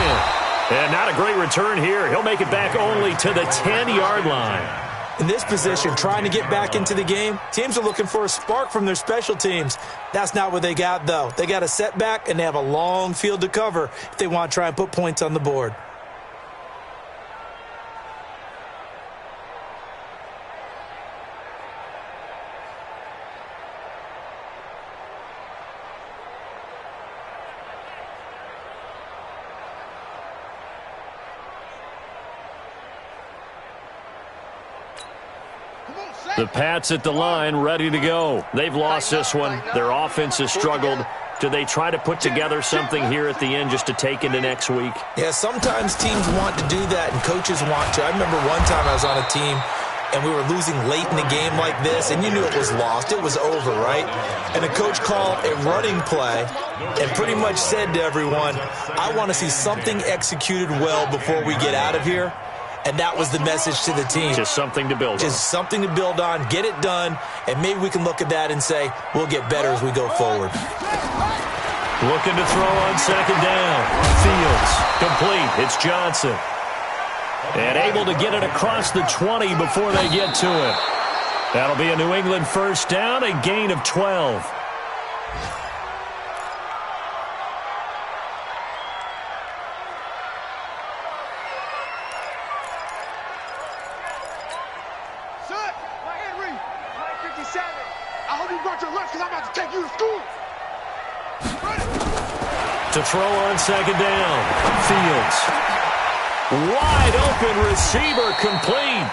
And not a great return here. He'll make it back only to the 10-yard line. In this position, trying to get back into the game, teams are looking for a spark from their special teams. That's not what they got, though. They got a setback, and they have a long field to cover if they want to try and put points on the board. The Pats at the line, ready to go. They've lost this one. Their offense has struggled. Do they try to put together something here at the end just to take into next week? Yeah, sometimes teams want to do that, and coaches want to. I remember one time I was on a team, and we were losing late in the game like this, and you knew it was lost. It was over, right? And the coach called a running play and pretty much said to everyone, I want to see something executed well before we get out of here. And that was the message to the team. Just something to build on. Just something to build on, get it done, and maybe we can look at that and say, we'll get better as we go forward. Looking to throw on second down. Fields, complete. It's Johnson. And able to get it across the 20 before they get to it. That'll be a New England first down, a gain of 12. To throw on second down. Fields. Wide open receiver complete.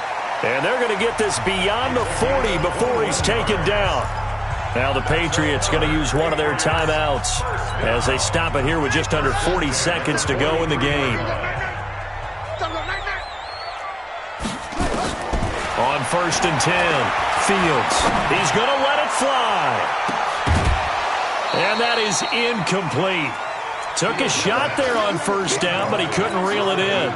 And they're going to get this beyond the 40 before he's taken down. Now the Patriots going to use one of their timeouts as they stop it here with just under 40 seconds to go in the game. On first and 10, Fields. He's going to let it fly. And that is incomplete. Took a shot there on first down, but he couldn't reel it in.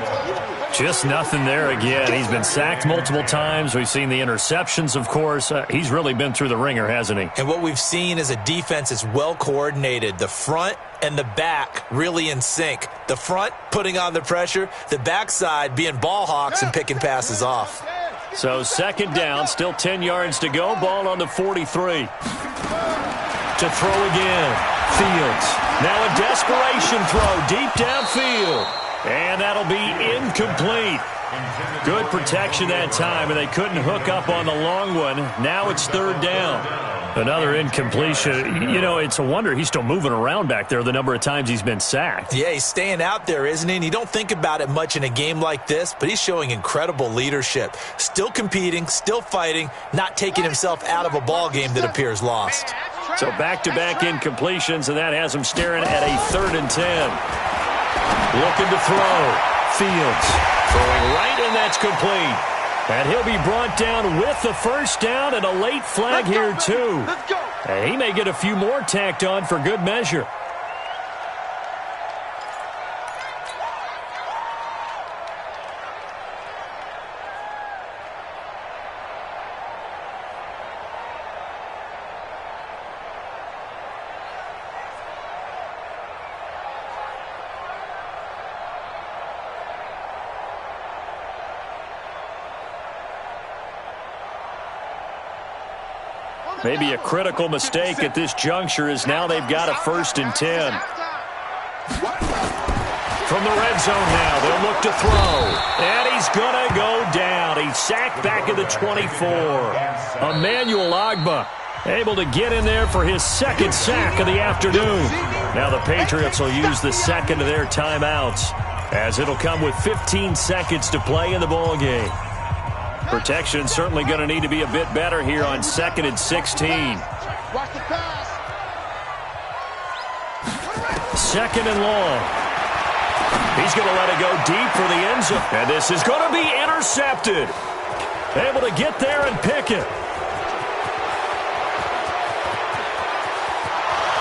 Just nothing there again. He's been sacked multiple times. We've seen the interceptions, of course. He's really been through the ringer, hasn't he? And what we've seen is a defense that's well coordinated. The front and the back really in sync. The front putting on the pressure. The backside being ball hawks and picking passes off. So second down, still 10 yards to go. Ball on the 43. To throw again. Fields. Now a desperation throw deep downfield. And that'll be incomplete. Good protection that time, and they couldn't hook up on the long one. Now it's third down. Another incompletion. You know, it's a wonder he's still moving around back there the number of times he's been sacked. Yeah, he's staying out there, isn't he? And you don't think about it much in a game like this, but he's showing incredible leadership. Still competing, still fighting, not taking himself out of a ball game that appears lost. So back-to-back incompletions, and that has him staring at a 3rd and 10. Looking to throw. Fields throwing right, and that's complete. And he'll be brought down with the first down and a late flag here, too. And he may get a few more tacked on for good measure. Maybe a critical mistake at this juncture is now they've got a 1st and 10. From the red zone now, they'll look to throw. And he's going to go down. He's sacked back at the 24. Emmanuel Ogbah able to get in there for his 2nd sack of the afternoon. Now the Patriots will use the 2nd of their timeouts, as it'll come with 15 seconds to play in the ball game. Protection certainly going to need to be a bit better here on 2nd and 16. 2nd and long. He's going to let it go deep for the end zone. And this is going to be intercepted. Able to get there and pick it.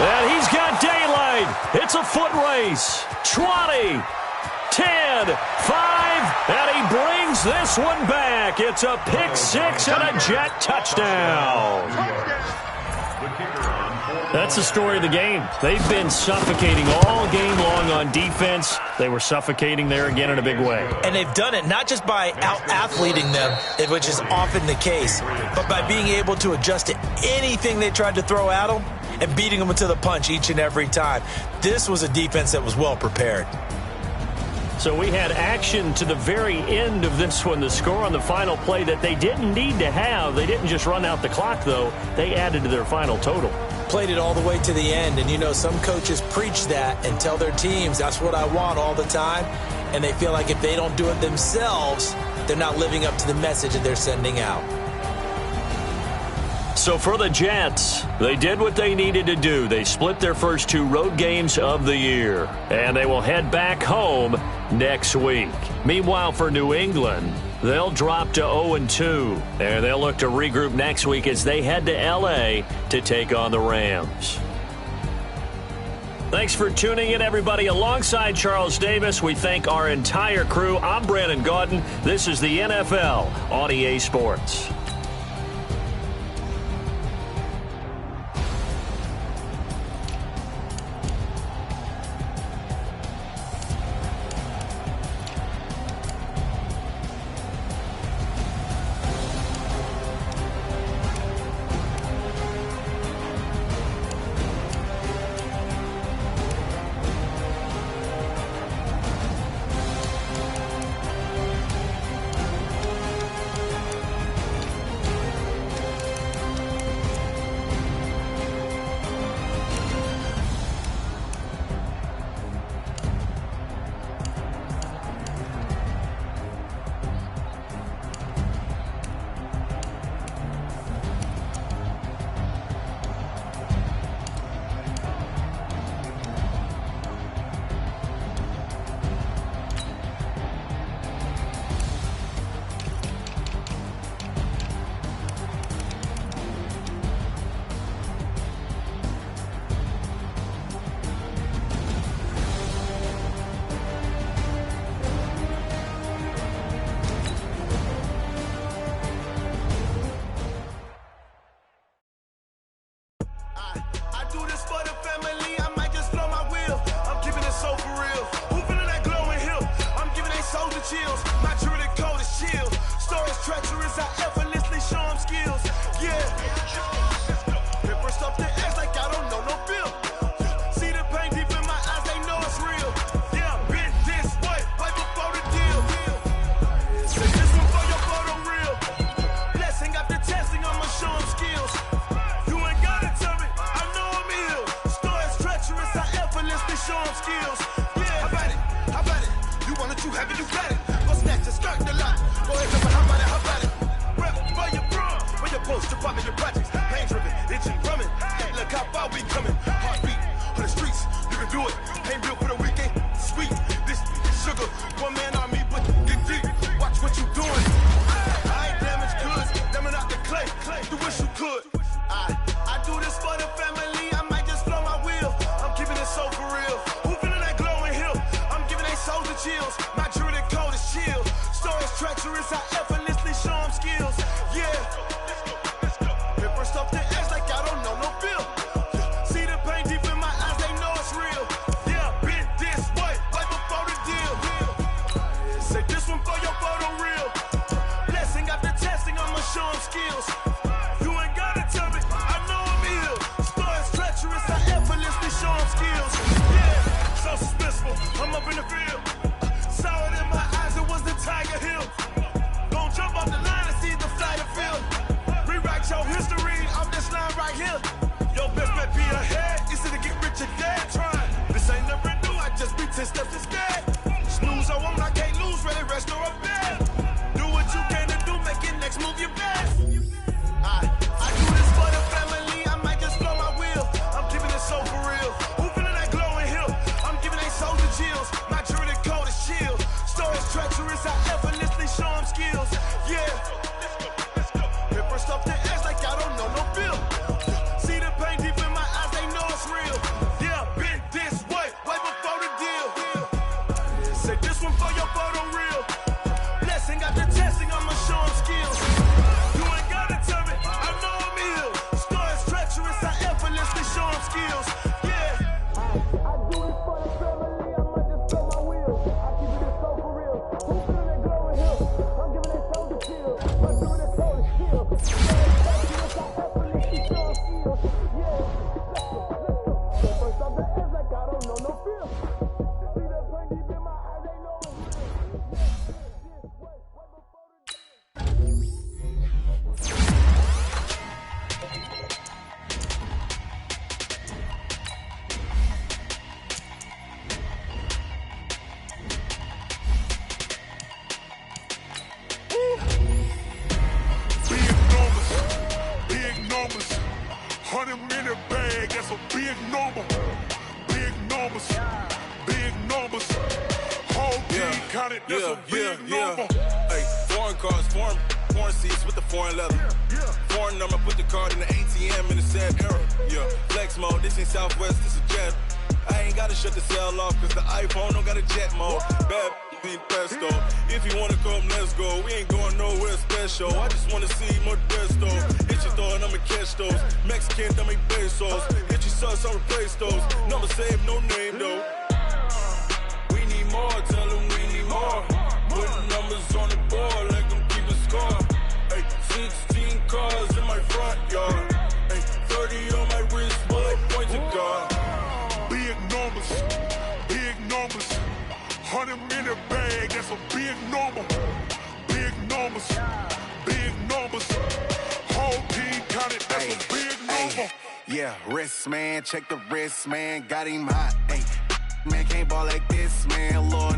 And he's got daylight. It's a foot race. 20. 10, 5, and he brings this one back. It's a pick 6 and a Jet touchdown. That's the story of the game. They've been suffocating all game long on defense. They were suffocating there again in a big way. And they've done it not just by out-athleting them, which is often the case, but by being able to adjust to anything they tried to throw at them and beating them to the punch each and every time. This was a defense that was well prepared. So we had action to the very end of this one. The score on the final play that they didn't need to have. They didn't just run out the clock, though. They added to their final total. Played it all the way to the end. And, you know, some coaches preach that and tell their teams, that's what I want all the time. And they feel like if they don't do it themselves, they're not living up to the message that they're sending out. So for the Jets, they did what they needed to do. They split their first 2 road games of the year, and they will head back home next week. Meanwhile, for New England, they'll drop to 0-2, and they'll look to regroup next week as they head to L.A. to take on the Rams. Thanks for tuning in, everybody. Alongside Charles Davis, we thank our entire crew. I'm Brandon Gaudin. This is the NFL on EA Sports. chills. My truly cold is chill. Stories treacherous, I effortlessly show them skills. Yeah. Pepper stuff the ass like I don't know no bill. See the pain deep in my eyes, they know it's real. Yeah, bitch, this what? department, your projects. Pain driven, itching, drumming. Hey, look how far we coming. Heartbeat on the streets, you can do it. Ain't built for the weekend. Sweet, this sugar, one man army, but get deep. Watch what you doing. I ain't damaged goods, damn out the clay. You wish you could. I do this for the family. I might just blow my wheel. I'm keeping it so for real. Who feeling that glowing hill? I'm giving they souls the chills. My jewelry code is chill. Stories treacherous, I effortlessly show them skills. Yeah. It burst off the edge like I don't know no feel. See the pain deep in my eyes, they know it's real. Yeah, been this way, right before the deal. Say this one for your photo real. Blessing after testing, I'ma show them skills. You ain't gotta tell me, I know I'm ill. Stories treacherous, I effortlessly show them skills. Yeah, so suspenseful, I'm up in the field. Saw it in my eyes, it was the Tiger Hill. Don't jump off the line and see the flight of field. Rewrite your history off this line right here. Your best bet be ahead, easy to get rich or dead trying. This ain't never new, I just be 10 steps instead. Snooze, I won't, I can't lose, ready, rest or a bed. Do what you can to do, make it next move your best. I do this for the family, I might just blow my wheel. I'm keeping it so for real. Who feeling that glowing hill? I'm giving they souls the chills. My jewelry code is chill. Stories treacherous, I effortlessly show them skills. Yeah. It burst off the edge like I don't know no feel. See the pain deep in my eyes, they know it's real. Yeah, been this way, way before the deal. Say this one for your photo real. Blessing after testing, I'ma show them skills. You ain't gotta tell me, I know I'm ill. Stories treacherous, I effortlessly show them skills. Yeah. I do this for the family, I might just blow my wheel. I keep it so for real. Who feeling that glowing hill? I'm giving that soul the chill. My jewelry code is chill. Stories treacherous, I effortlessly show them skills. Yeah. First off the edge like I don't know no feel. See that pain deep in my eyes, they know it's real. This way, way before the deal. Big numbers, 100-minute bag, that's a big number. Big numbers, big numbers. Whole team counted, that's a big number. Hey, foreign cars, foreign seats with the foreign leather. Foreign number, put the card in the ATM in the sad era. Yeah, flex mode, this ain't Southwest, this is jet. I ain't gotta shut the cell off, cause the iPhone don't got a jet mode. Bad need pesto. If you wanna come, let's go. We ain't going nowhere special. I just wanna see more desto. Hit your thought, I'ma catch those. Mexican, I make pesos. Hit your sauce, I'll replace those. Number saved, no name though. We need more, tell them we need more. Putting numbers on the board, like them keep a score. Hey, 16 cars in my front yard. Hey, 30 on my wrist, bullet point to God. Big numbers, big numbers. 100-minute bag, that's a big number. Big numbers, big numbers. Whole team counted, that's a big number. Yeah, wrist man, check the wrist man, got him hot. Ay, man can't ball like this, man. Lord,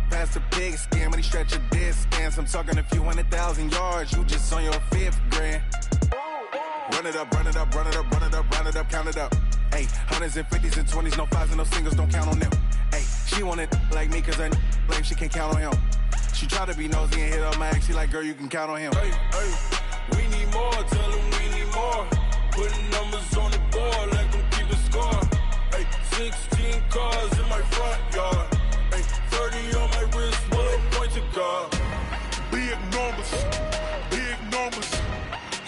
past the pig skin when he stretch a distance. I'm talking a few 100,000 yards, you just on your 5th grand. Run it up, run it up, run it up, run it up, run it up, count it up. Ay, 100s and 50s and 20s, no 5s and no singles, don't count on them. Ay, she want it like me cause her blame, she can't count on him. She try to be nosy and hit up my ex, she like, girl, you can count on him. Hey, we need more, tell them we need more. Putting numbers on the board, like them keep a score. Hey, 16 cars in my front yard. Hey, 30 on my wrist, bullet point to God. Big numbers, big numbers.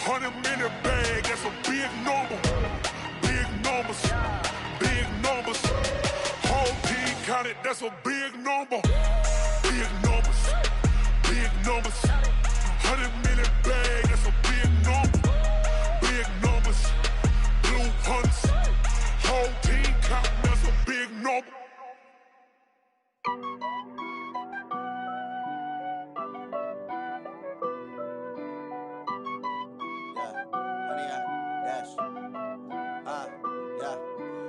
100-minute bag, that's a big number. Big numbers, big numbers. Whole team counted, that's a big number. Big numbers, big numbers. 100-minute bag, that's a big number. Big numbers, blue hunts. Whole team counting, that's a big number.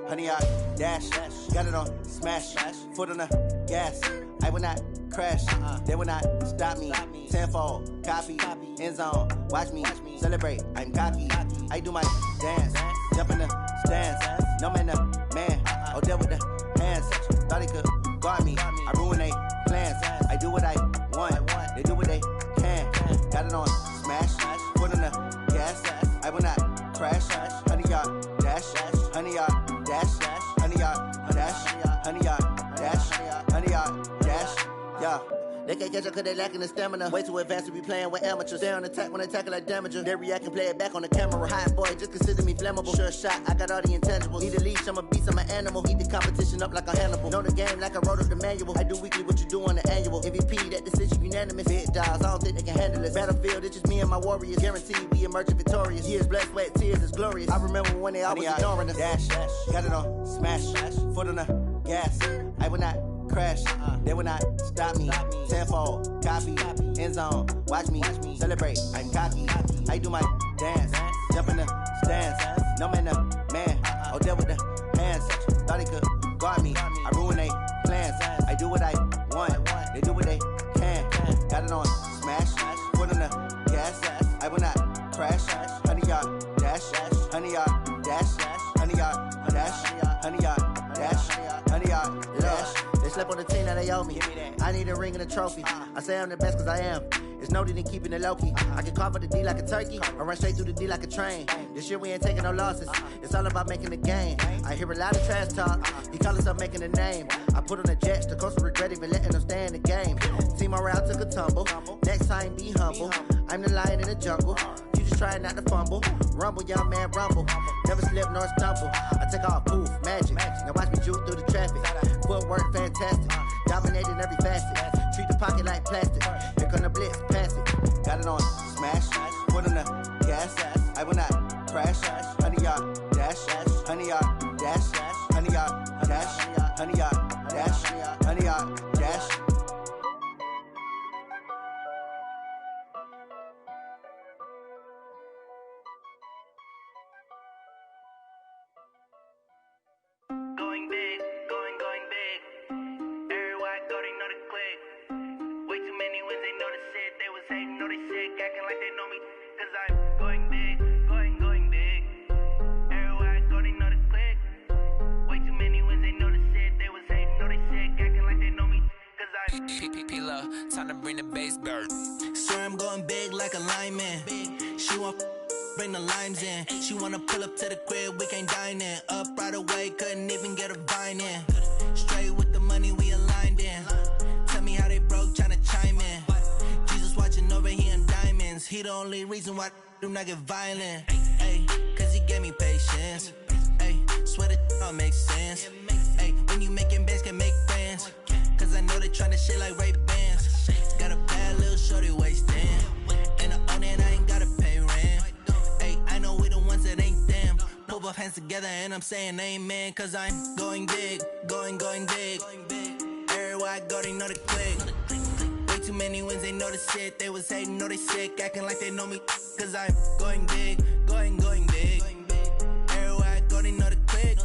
Honey, I dash, got it on smash, foot on the gas. I will not crash, they will not stop me. Tenfold, copy, end zone. Watch me celebrate. I'm cocky. I do my dance. Jump in the stands. No man, man. Oh, deal with the hands. Thought he could guard me. I ruin they plans. I do what I want. They do what they can. Got it on smash. Foot on the gas. I will not crash. 100 yard dash. 100 yard dash. 100 yard dash. 100 yard dash. 100 yard dash. Yeah. They can't catch up cause they lacking the stamina. Way too advanced to be playing with amateurs. Stay on attack when they tackle like damager. They react and play it back on the camera. Hot boy, just consider me flammable. Sure shot, I got all the intangibles. Need a leash, I'm a beast, I'm an animal. Heat the competition up like a Hannibal. Know the game like I wrote up the manual. I do weekly what you do on the annual. MVP, that decision unanimous. Big dials, I don't think they can handle it. Battlefield, it's just me and my warriors. Guaranteed we emerge victorious. Years, blood, sweat, tears, it's glorious. I remember when they always ignoring us. Dash, got it on smash. Foot on the gas. I will not crash, they will not stop me. Tenfold, copy, end zone. Watch me celebrate. I'm cocky. I do my dance. Jump in the stands. No man, man. Oh, deal with the hands. Thought he could guard me. I ruin they plans. I do what I want. They do what they can. Got it on smash. Foot on the gas. I will not crash. 100 yard dash. 100 yard dash. 100 yard dash. 100 yard dash. 100 yard dash. They slept on the team that they owe me. I need a ring and a trophy. I say I'm the best cause I am. It's no need in keeping it low key. I can carve up the D like a turkey. I run straight through the D like a train. This year we ain't taking no losses. It's all about making the game. I hear a lot of trash talk. He call himself making a name. I put on the Jets. The coach will regret even letting them stay in the game. Team around took a tumble. Next time be humble. I'm the lion in the jungle. You just trying not to fumble. Rumble, young man, rumble. Never slip nor stumble. I take off, poof, magic. Now watch me juke through the traffic. Footwork fantastic. Dominating every facet. Treat the pocket like plastic. Here come the blitz, pass it. Got it on smash. Foot on the gas. I will not crash. 100 yard dash. 100 yard dash. 100 yard dash. 100 yard dash. 100 yard dash. Going big, going big. Everywhere I go, they know the click. Way too many wins, they know the shit. They was hating, know they sick, acting like they know me. Cause I'm going big, going big. Everywhere I go, they know the click. Way too many wins, they know the shit. They was hating, know they sick, acting like they know me. Cause I'm P-P-P-Love, time to bring the bass bird. Swear I'm going big like a lineman. She want bring the limes in. She wanna pull up to the crib, we can't dine in. Up right away, couldn't even get a vine in. Straight with the money, we aligned in. Tell me how they broke, tryna chime in. Jesus watching over here in diamonds. He the only reason why I do not get violent. Ay, cause he gave me patience. Ay, swear that all makes sense. Ay, when you making bands, can make friends. Cause I know they tryna shit like Ray-Bans. Got a bad little shorty wasting. And I own it, I ain't gotta pay rent. Ay, I know we the ones that ain't them. Put both hands together and I'm saying amen. Cause I'm going big, going big. Everywhere I go, they know the click. Way too many wins, they know the shit. They was hating, know they sick, acting like they know me. Cause I'm going big, going big. Everywhere I go, they know the click.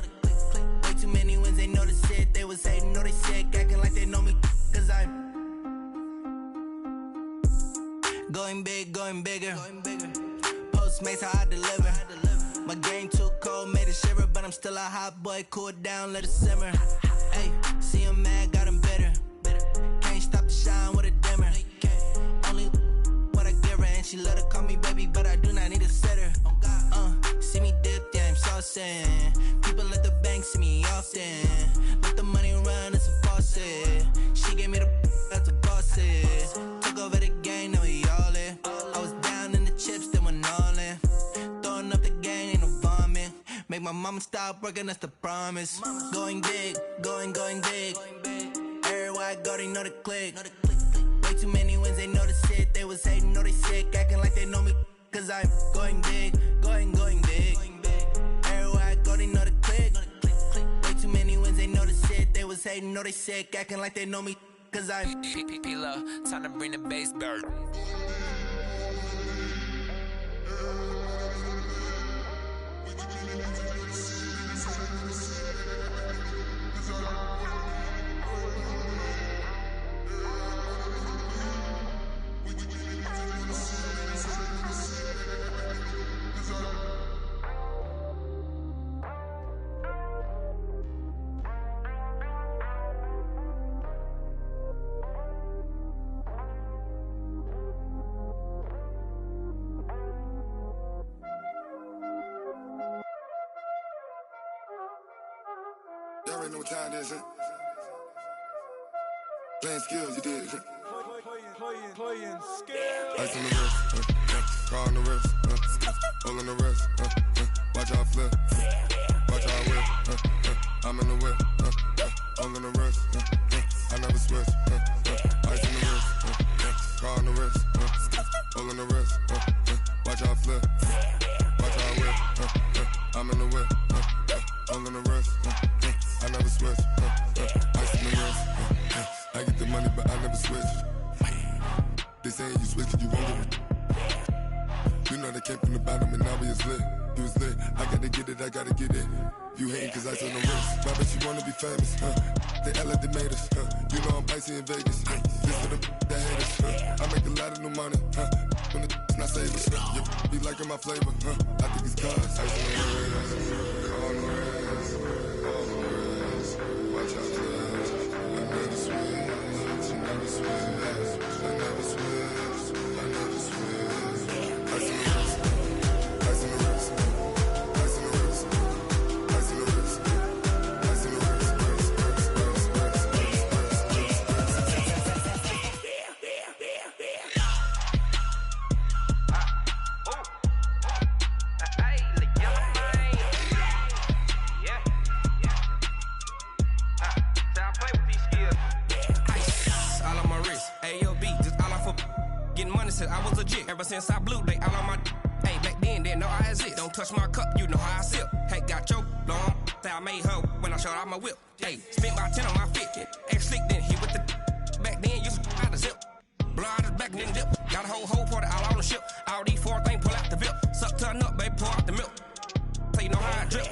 Way too many wins, they know the shit. They was hating, know they sick, acting like they know me. Cause I'm going big, going bigger. Postmates how I deliver. My game too cold, made it shiver, but I'm still a hot boy. Cool it down, let it simmer. Hey, see him mad, got him bitter. Can't stop the shine with a dimmer. Only what I give her, and she let her call me baby, but I do not need a sitter. See me dip, yeah, I'm saucing. People at the bank see me often. Let the money run, it's a faucet. She gave me the that's a faucet. Took over the game, now we all in. I was down in the chips, then went all in. Throwing up the gang, ain't no vomit. Make my mama stop working, that's the promise. Going big, going big. Everywhere I go, they know the click. Way too many wins, they know the shit. They was hating, know they sick, acting like they know me. Cause I'm going big, going big. Everywhere I go, they know the click. Way too many wins, they know the shit. They was hating, know they sick, acting like they know me. Cause I'm P-P-P-Love, time to bring the bass bird. Y'all already know what time it is, huh? Playing skills, you did. Playing skills. Ice on the wrist, car on the wrist, hole in the wrist, watch how I flip, watch how I whip, I'm in the whip, hole in the wrist, I never switch, ice in the wrist, car on the wrist, hole in the wrist, watch how I flip, watch how I whip, I'm in the whip, hole in the wrist, I never switch, ice in the wrist, I get the money but I never switch. They saying you switch it, you won't get it. You know they came from the bottom and now we is lit. You was lit, I gotta get it, I gotta get it. You hating cause ice on the wrist. Why bet you wanna be famous, They act like they made us, You know I'm icy in Vegas, This for the that hate us, I make a lot of new money, When the not save us, You be liking my flavor, I think it's cause ice on the wrist, on the wrist, on the wrist. Watch out, cuz I never switch, I never switch. I never switch, I never switch. Ice in the wrist, ice in the wrist, ice in the wrist, ice in the wrist, ice in the wrist, I was legit. Ever since I blew, they all on my hey, back then, didn't know I exist. Don't touch my cup, you know how I sip. Hey, got your long, say I made her when I showed out my whip. Hey, spent my 10 on my fit. Ex-slick, then hit with the back then, used to out the zip. Blow out his back, then dip. Got a whole party all on the ship. All these 4 things, pull out the VIP. Suck, turn up, baby, pour out the milk. So you know how I drip.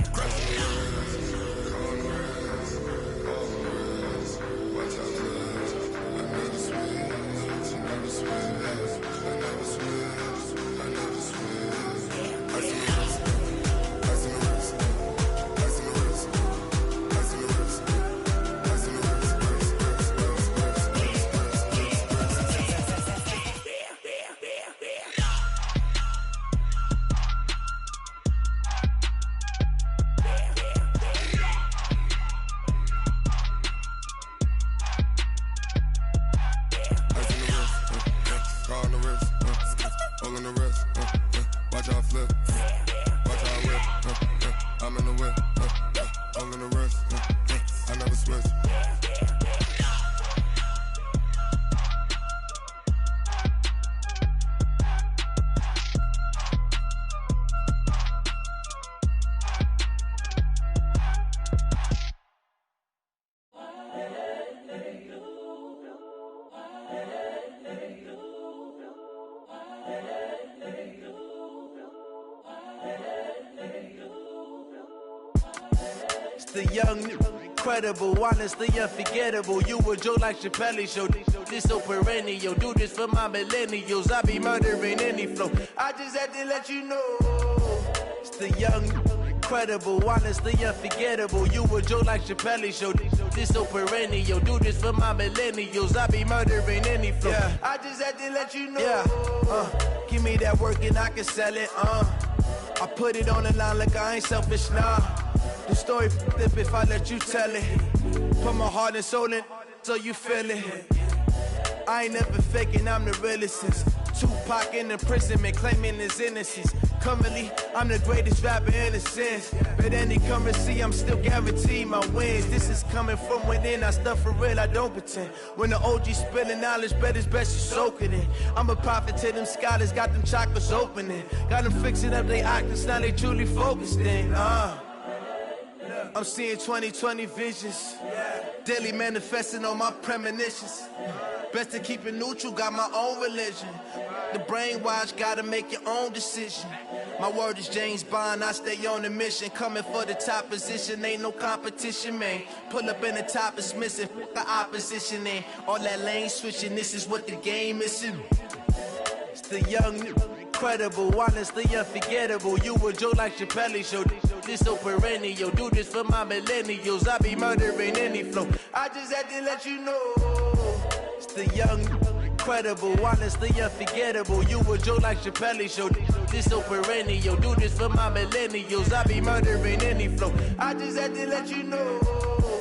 The young, incredible, honestly unforgettable. You a joke like Chappelle show. This so perennial. Do this for my millennials. I be murdering any flow. I just had to let you know. It's the young, incredible, honestly unforgettable. You a joke like Chappelle show. This so perennial. Do this for my millennials. I be murdering any flow. Yeah. I just had to let you know. Yeah. Give me that work and I can sell it. I put it on the line like I ain't selfish, nah. The story flip if I let you tell it. Put my heart and soul in so you feel it. I ain't never faking, I'm the realest since Tupac in imprisonment, claiming his innocence. Currently, I'm the greatest rapper in a sense. But any currency, I'm still guaranteed my wins. This is coming from within, I stuff for real, I don't pretend. When the OG spilling knowledge, bet it's best you soak it in. I'm a prophet to them scholars, got them chakras opening. Got them fixing up they octaves, now they truly focused in. I'm seeing 2020 visions, daily manifesting on my premonitions. Best to keep it neutral, got my own religion. The brainwash, gotta make your own decision. My word is James Bond, I stay on a mission. Coming for the top position, ain't no competition, man. Pull up in the top, it's missing, the opposition, and all that lane switching, this is what the game is. It's the young, incredible, honestly unforgettable. You a joke like Chappelle show. This so perennial. Do this for my millennials. I be murdering any flow. I just had to let you know. It's the young, incredible, honestly unforgettable. You a joke like Chappelle show. This so perennial. Do this for my millennials. I be murdering any flow. I just had to let you know.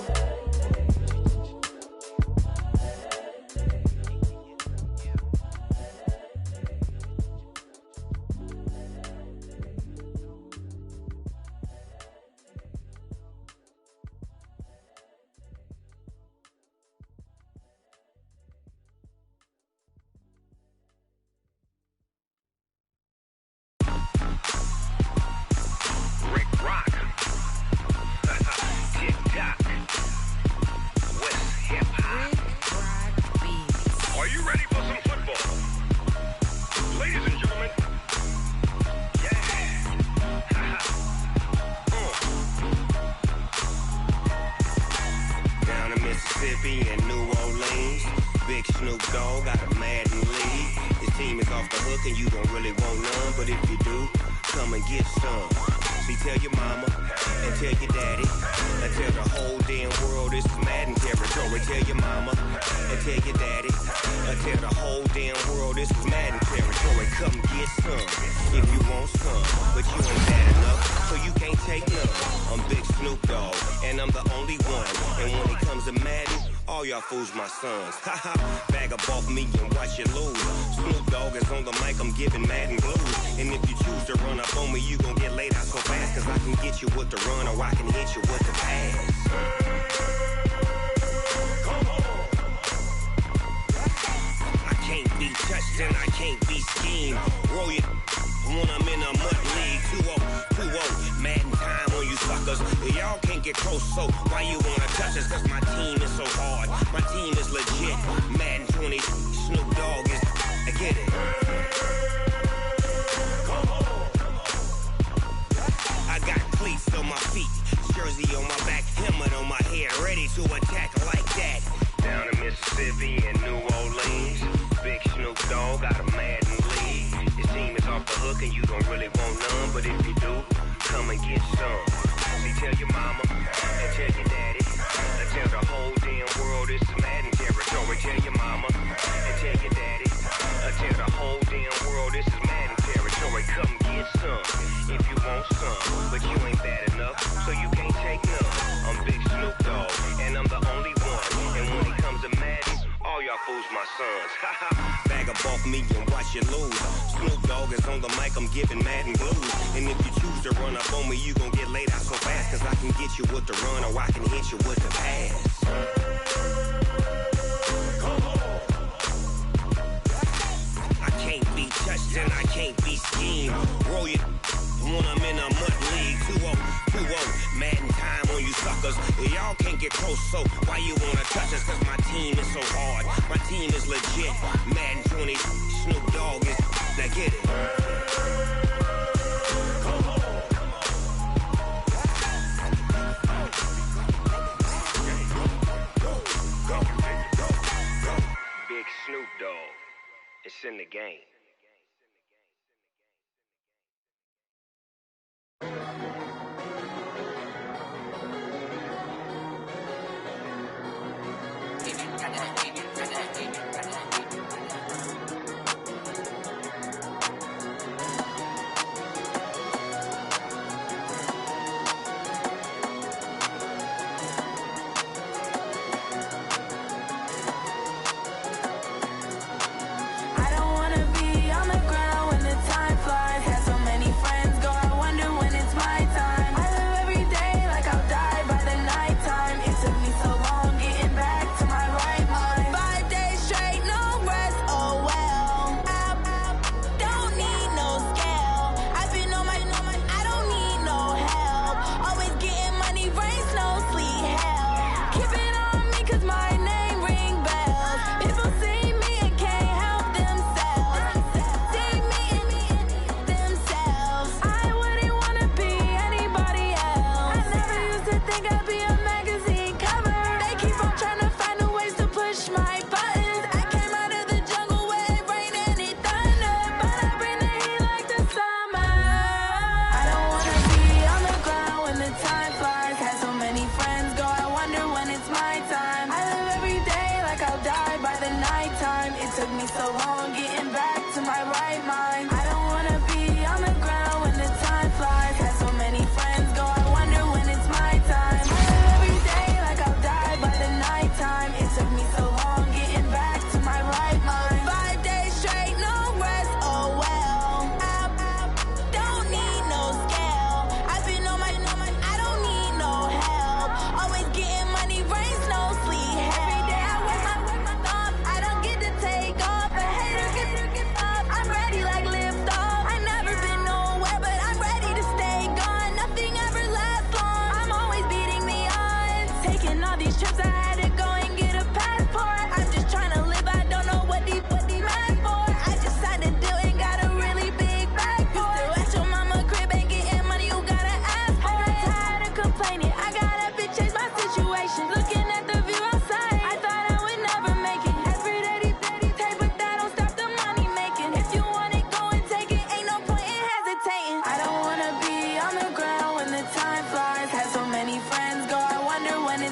Rick Rock. TikTok. West Hip Hop. Are you ready for some football? Ladies and gentlemen. Yeah. Down in Mississippi and New Orleans, Big Snoop Dogg got a Madden lead. His team is off the hook and you don't really want none, but if you do, come and get some. See, tell your mama and tell your daddy and tell the whole damn world this is Madden territory. Tell your mama and tell your daddy and tell the whole damn world this is Madden territory. Come get some if you want some, but you ain't bad enough, so you can't take none. I'm Big Snoop Dogg and I'm the only one, and when it comes to Madden, all y'all fools my sons. Haha, bag up off me and watch you lose. Snoop Dogg is on the mic, I'm giving Madden blues. And if you choose to run up on me, you gon' get laid out so fast, cause I can get you with the run or I can hit you with the pass. I can't be touched and I can't be schemed. Roll you when I'm in a mud league. 2-0, Madden time on you suckers. Y'all can't get close, so why you wanna touch us? Cause my team is so hard, my team is legit. Madden 20, Snoop Dogg is, I get it. I got cleats on my feet, jersey on my back, helmet on my head, ready to attack like that. Down in Mississippi and New Orleans, Big Snoop Dogg got a Madden lead. His team is off the hook and you don't really want none, but if you do, come and get some. See, tell your mama and tell your daddy and tell the whole damn world this is Madden territory. Tell your mama and tell your daddy and tell the whole damn world this is Madden territory. Come get some if you want some, but you ain't bad enough, so you can't take none. I'm Big Snoop Dogg and I'm the only one, and when it comes to Madden, all y'all fools my sons. Bag up off me and watch you lose. Snoop Dogg is on the mic, I'm giving Madden blues. And if you choose to run up on me, you gon' get laid out so fast, cause I can get you with the run or I can hit you with the pass. I can't be touched and I can't be schemed. Roll you when I'm in a mud league. 2-0, Madden time on you suckers. Y'all can't get close, so why you wanna touch us? Cause my team is so hard, my team is legit. Madden 20, Snoop Dogg is, now get it. Big Snoop Dogg, it's in the game.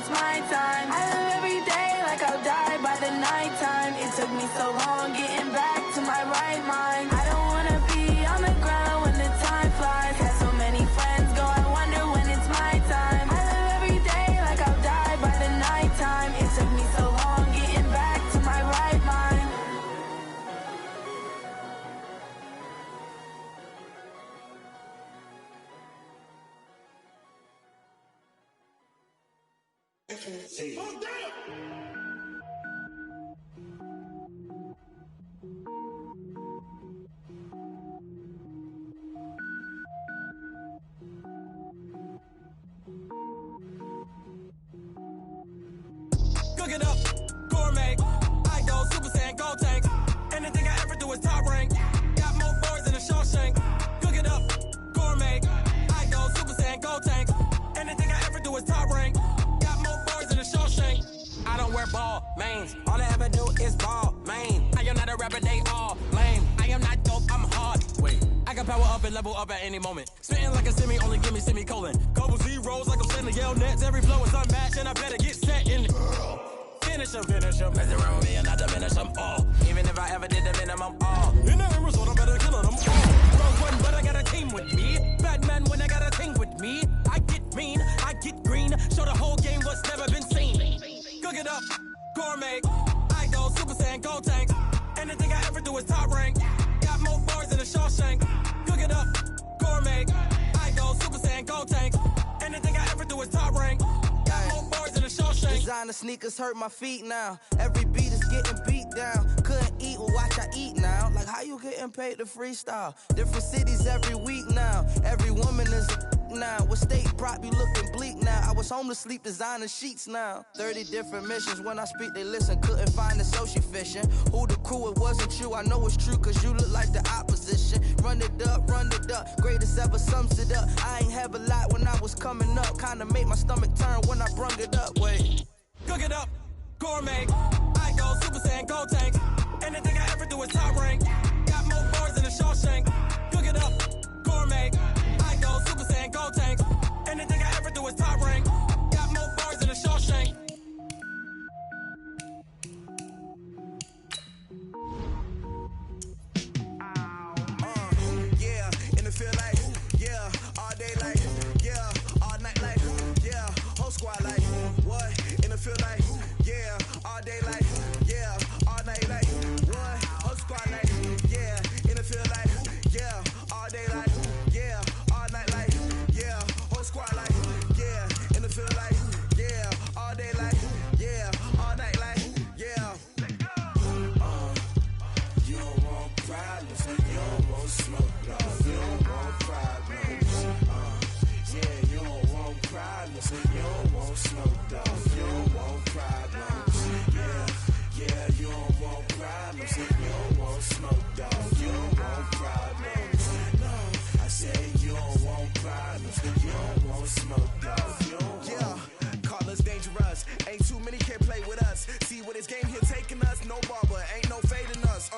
it's my time. I live every day like I'll die by the nighttime. It took me so long getting back to my right mind. I don't wanna be on the ground when the time flies. Had so many friends go, I wonder when it's my time. I live every day like I'll die by the nighttime. It took me so long getting back to my right mind. Cook it up, gourmet. I go Super Saiyan, gold tank. Anything I ever do is top rank. Got more boys than a Shawshank. Cook it up, gourmet. I go Super Saiyan, gold tank. Anything I ever do is top rank. Got more boys than a Shawshank. I don't wear ball mains. All I ever do is ball main. I am not a rapper, they all lame. I am not dope, I'm hard. Wait, I can power up and level up at any moment. Spitting like a semi, only give me semicolon. Couple zeros like I'm sending yell nets. Every flow is unmatched and I better get set in. Finish them. Mess around with me and not diminish them all. Even if I ever did the minimum all. In the end result, I better kill them all. Wrong one, but I got a team with me. Bad man when I got a team with me. I get mean, I get green. Show the whole game what's never been seen. Cook it up, gourmet. I go Super Saiyan, gold tank. Anything I ever do is top rank. Got more bars than a Shawshank. Cook it up, gourmet. I go Super Saiyan, gold tank. Anything I ever do is top rank. Got more bars than a Shawshank. Designer sneakers hurt my feet now. Every beat is getting beat down. Couldn't eat, well watch I eat now. Like how you getting paid to freestyle? Different cities every week now. Every woman is a now. With state prop, you looking bleak now. I was home to sleep, designer sheets now. 30 different missions. When I speak, they listen. Couldn't find the social fishing. Who the crew, it wasn't you. I know it's true, cause you look like the opposition. Run it up. Greatest ever sums it up. I ain't have a lot when I was coming up. Kinda made my stomach turn when I brung it up. Wait. Cook it up, gourmet. I go Super Saiyan, gold tank. Anything I ever do is top rank. Got more bars than a Shawshank. Cook it up, gourmet. I go Super Saiyan, gold tank. Anything I ever do is top rank. Got more bars than a Shawshank. Yeah, in the field like, yeah, all day like, yeah, all night like, yeah, whole squad like, what? In the field like, yeah, all day like, yeah, all night like, what? Whole squad like, yeah, in the field like, yeah, all day like, yeah, all night like, yeah, whole squad like, yeah, in the field like, yeah, all day like, yeah, all night like, yeah. You don't want problems, you don't want smoke, no, you don't want problems. Yeah, you don't want problems, you don't want smoke, dog, you don't want problems. Yeah, you don't want problems, you don't want smoke, dog, you don't want problems. No, I say you don't want problems, you don't want smoke, dog, you don't want. Yeah, call us dangerous, ain't too many can play with us. See what this game here taking us, no barber, ain't no fading us.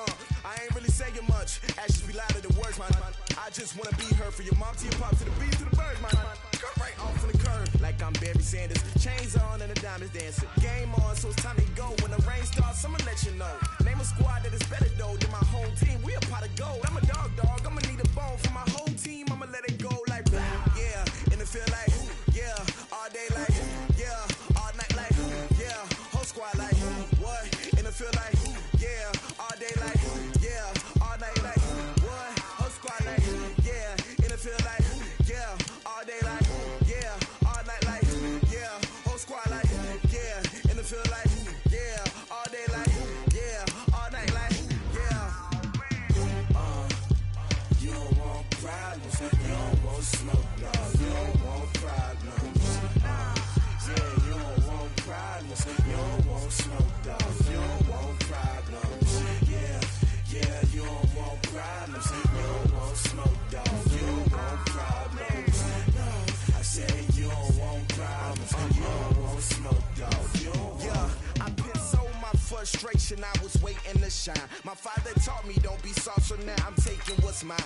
I ain't really saying much, actions be louder than words, man. I just wanna be heard for your mom to your pop to the beat to the birds, man. Cut right off from the curb, like I'm Barry Sanders. Chains on and the diamonds dancing. Game on, so it's time to go. When the rain starts, I'ma let you know. Name a squad that is better though than my home team. We a pot of gold. I'm a dog, I'ma need a bone for my whole team. I'ma let it go like, yeah, in the field like, yeah, all day like, yeah, all night like, yeah, whole squad like, what? In the field like, yeah, all day like, yeah, all night like, what? Whole squad like, yeah, in the field like, yeah, all day like, yeah, all night like, yeah, whole squad like, yeah, in the field like, yeah, all day like, yeah, all night like, yeah. You don't want problems, you don't want smoke, no, you don't want problems. Yeah, you don't want problems, you don't want smoke, dog, you don't want problems. Yeah, you don't want problems, you don't want smoke, dog, you don't want problems. No, I say you don't want problems, you don't want smoke, dog, you don't want. Yeah, I pissed so my frustration, I was waiting to shine. My father taught me don't be soft, so now I'm taking what's mine.